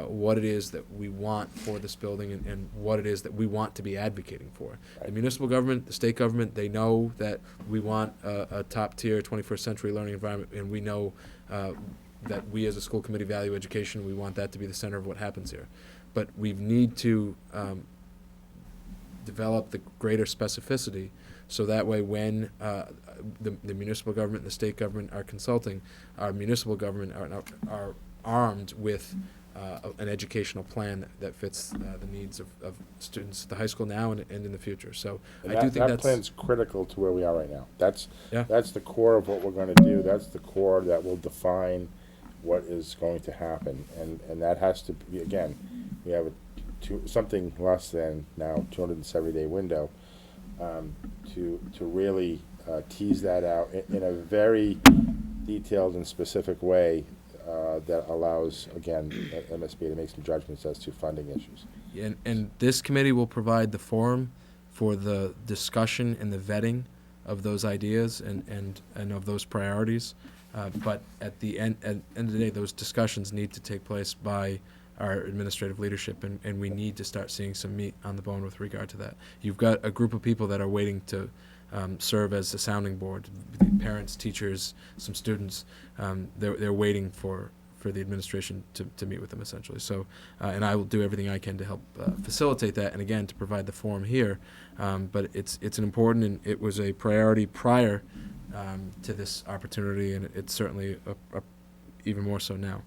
what it is that we want for this building and what it is that we want to be advocating for. Right. The municipal government, the state government, they know that we want a top-tier 21st century learning environment, and we know that we as a school committee value education. We want that to be the center of what happens here. But we need to develop the greater specificity so that way when the municipal government and the state government are consulting, our municipal government are armed with an educational plan that fits the needs of students at the high school now and in the future. So And I do think that that's plan's critical to where we are right now. That's Yeah. the core of what we're going to do. That's the core that will define what is going to happen, and that has to be, again, we have something less than now 270-day window to really tease that out in a very detailed and specific way that allows, again, MSB to make some judgments as to funding issues. and this committee will provide the forum for the discussion and the vetting of those ideas and of those priorities. But at the end of the day, those discussions need to take place by our administrative leadership, and we need to start seeing some meat on the bone with regard to that. You've got a group of people that are waiting to serve as a sounding board, parents, teachers, some students. They're waiting for the administration to meet with them, essentially. So, and I will do everything I can to help facilitate that, and again, to provide the forum here. But it's an important, and it was a priority prior to this opportunity, and it's certainly even more so now.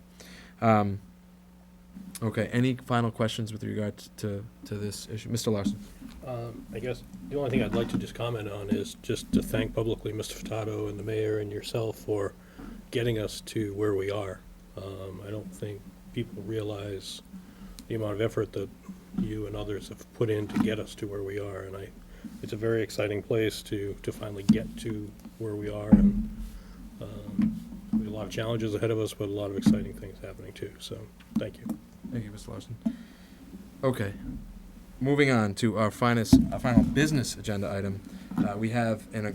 Okay, any final questions with regard to this issue? Mr. Larson? I guess the only thing I'd like to just comment on is just to thank publicly Mr. Furtado and the mayor and yourself for getting us to where we are. I don't think people realize the amount of effort that you and others have put in to get us to where we are, and it's a very exciting place to finally get to where we are, and we have a lot of challenges ahead of us, but a lot of exciting things happening too, so thank you. Thank you, Mr. Larson. Okay, moving on to our final business agenda item. We have an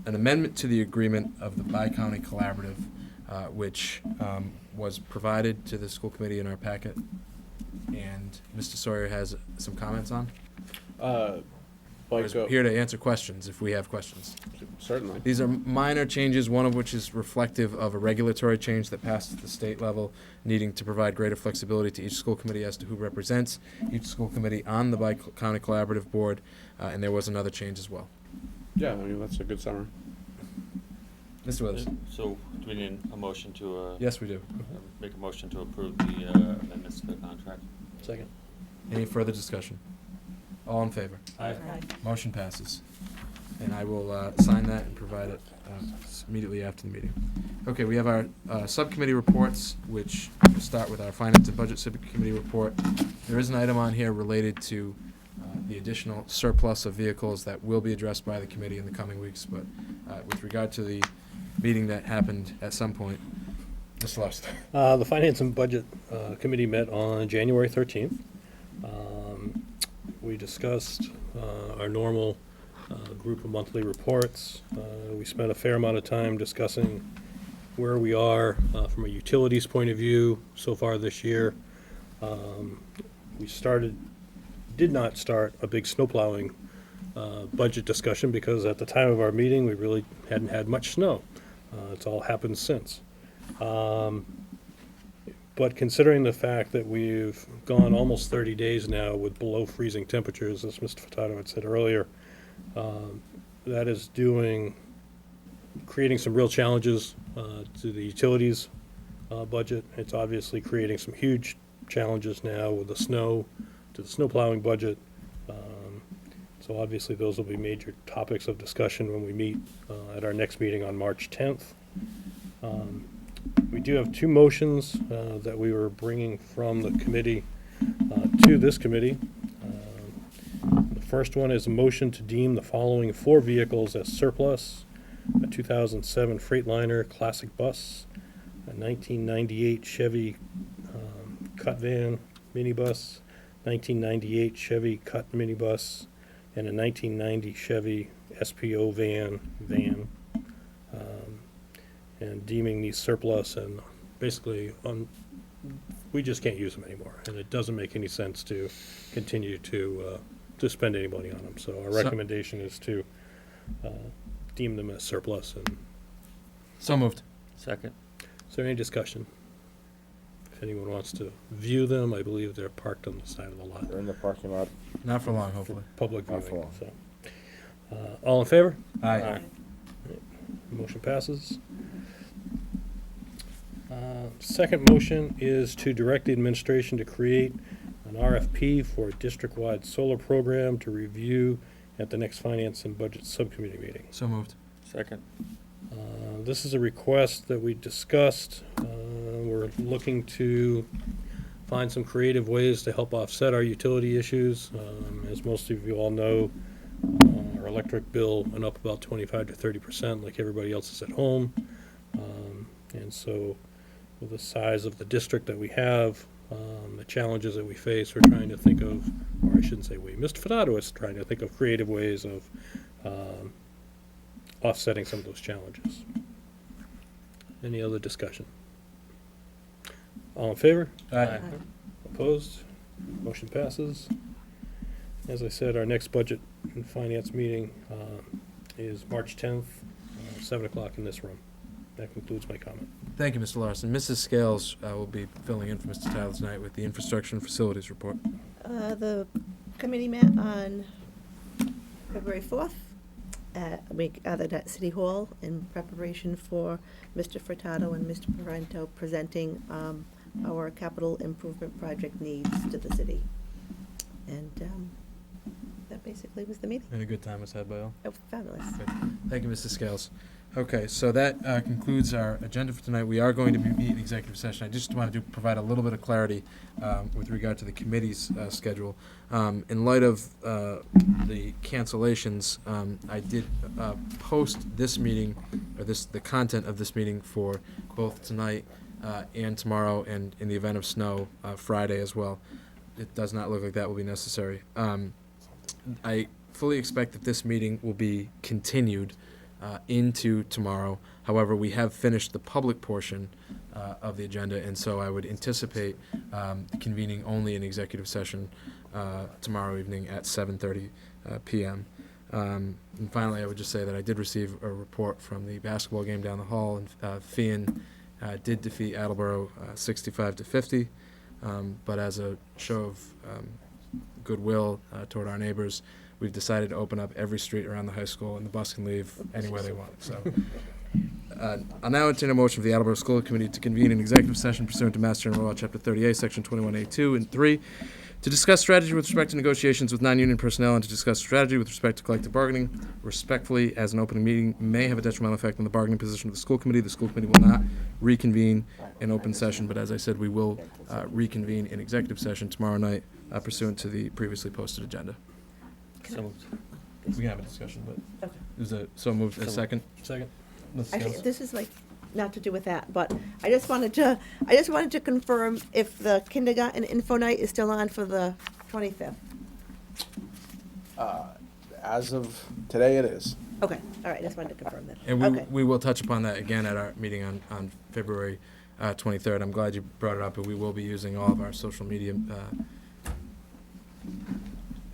amendment to the agreement of the Bi-County Collaborative, which was provided to the school committee in our packet, and Mr. Sawyer has some comments on. Or is here to answer questions if we have questions. Certainly. These are minor changes, one of which is reflective of a regulatory change that passed at the state level, needing to provide greater flexibility to each school committee as to who represents each school committee on the Bi-County Collaborative Board, and there was another change as well. Yeah, I mean, that's a good summary. Mr. Withers? So, do we need a motion to, Yes, we do. make a motion to approve the amendments to the contract? Second. Any further discussion? All in favor? Aye. Motion passes. And I will sign that and provide it immediately after the meeting. Okay, we have our subcommittee reports, which will start with our Finance and Budget Subcommittee report. There is an item on here related to the additional surplus of vehicles that will be addressed by the committee in the coming weeks, but with regard to the meeting that happened at some point, Mr. Larson. The Finance and Budget Committee met on January 13th. We discussed our normal group of monthly reports. We spent a fair amount of time discussing where we are from a utilities point of view so far this year. We did not start a big snowplowing budget discussion because at the time of our meeting, we really hadn't had much snow. It's all happened since. But considering the fact that we've gone almost 30 days now with below freezing temperatures, as Mr. Furtado had said earlier, that is creating some real challenges to the utilities budget. It's obviously creating some huge challenges now with the snow, to the snow plowing budget. So obviously those will be major topics of discussion when we meet at our next meeting on March 10th. We do have two motions that we were bringing from the committee to this committee. The first one is a motion to deem the following 4 vehicles as surplus: a 2007 Freightliner Classic Bus, a 1998 Chevy Cut Van minibus, 1998 Chevy Cut minibus, and a 1990 Chevy SPO van, and deeming these surplus, and basically we just can't use them anymore, and it doesn't make any sense to continue to spend any money on them. So our recommendation is to deem them as surplus. And So moved. Second. is there any discussion? If anyone wants to view them, I believe they're parked on the side of the lot. They're in the parking lot. Not for long, hopefully. Public Not viewing, for so. All in favor? Aye. Motion passes. Second motion is to direct the administration to create an RFP for a district-wide solar program to review at the next Finance and Budget Subcommittee meeting. So moved. Second. This is a request that we discussed. We're looking to find some creative ways to help offset our utility issues. As most of you all know, our electric bill went up about 25 to 30%, like everybody else's at home. And so with the size of the district that we have, the challenges that we face, we're trying to think of, or I shouldn't say we, Mr. Furtado is trying to think of creative ways of offsetting some of those challenges. Any other discussion? All in favor? Aye. Opposed? Motion passes. As I said, our next budget and finance meeting is March 10th, 7 o'clock in this room. That concludes my comment. Thank you, Mr. Larson. Mrs. Scales will be filling in for Mr. Tyler tonight with the infrastructure and facilities report. The committee met on February 4th. We gathered at City Hall in preparation for Mr. Furtado and Mr. Parento presenting our capital improvement project needs to the city. And that basically was the meeting. And a good time was had by all. Oh, fabulous. Thank you, Mrs. Scales. Okay, so that concludes our agenda for tonight. We are going to meet in executive session. I just wanted to provide a little bit of clarity with regard to the committee's schedule. In light of the cancellations, I did post this meeting, or the content of this meeting for both tonight and tomorrow, and in the event of snow, Friday as well. It does not look like that will be necessary. I fully expect that this meeting will be continued into tomorrow. However, we have finished the public portion of the agenda, and so I would anticipate convening only an executive session tomorrow evening at 7:30 p.m. And finally, I would just say that I did receive a report from the basketball game down the hall, and Fian did defeat Attleboro 65-50, but as a show of goodwill toward our neighbors, we've decided to open up every street around the high school, and the bus can leave anywhere they want. So, I'll now entertain a motion for the Attleboro School Committee to convene an executive session pursuant to Mass General Law, Chapter 38, Section 21A2 and 3, to discuss strategy with respect to negotiations with non-union personnel and to discuss strategy with respect to collective bargaining. Respectfully, as an open meeting may have a detrimental effect on the bargaining position of the school committee, the school committee will not reconvene in open session, but as I said, we will reconvene in executive session tomorrow night pursuant to the previously posted agenda. So moved. We can have a discussion, but Okay. is it so moved a second? Second. Mrs. Actually, Scales? this is like, not to do with that, but I just wanted to confirm if the kindergarten info night is still on for the 25th. As of today, it is. Okay, all right, just wanted to confirm that. And Okay. we will touch upon that again at our meeting on February 23rd. I'm glad you brought it up, and we will be using all of our social media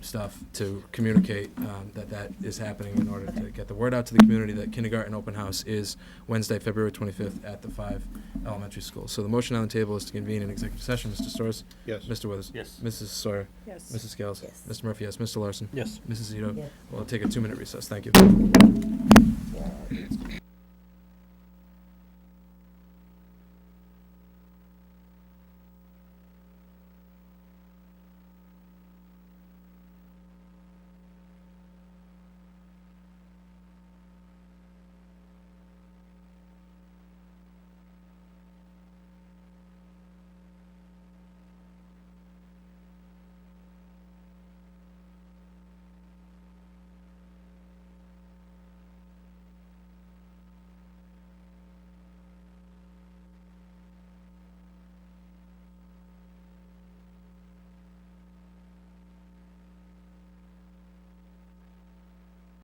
stuff to communicate that is happening in order to get the word out to the community that kindergarten open house is Wednesday, February 25th at the 5 elementary schools. So the motion on the table is to convene an executive session. Mr. Storrs? Yes. Mr. Withers? Yes. Mrs. Sawyer? Yes. Mrs. Scales? Yes. Mr. Murphy, yes. Mr. Larson? Yes. Mrs. Zito? Yes. We'll take a 2-minute recess. Thank you. Yeah.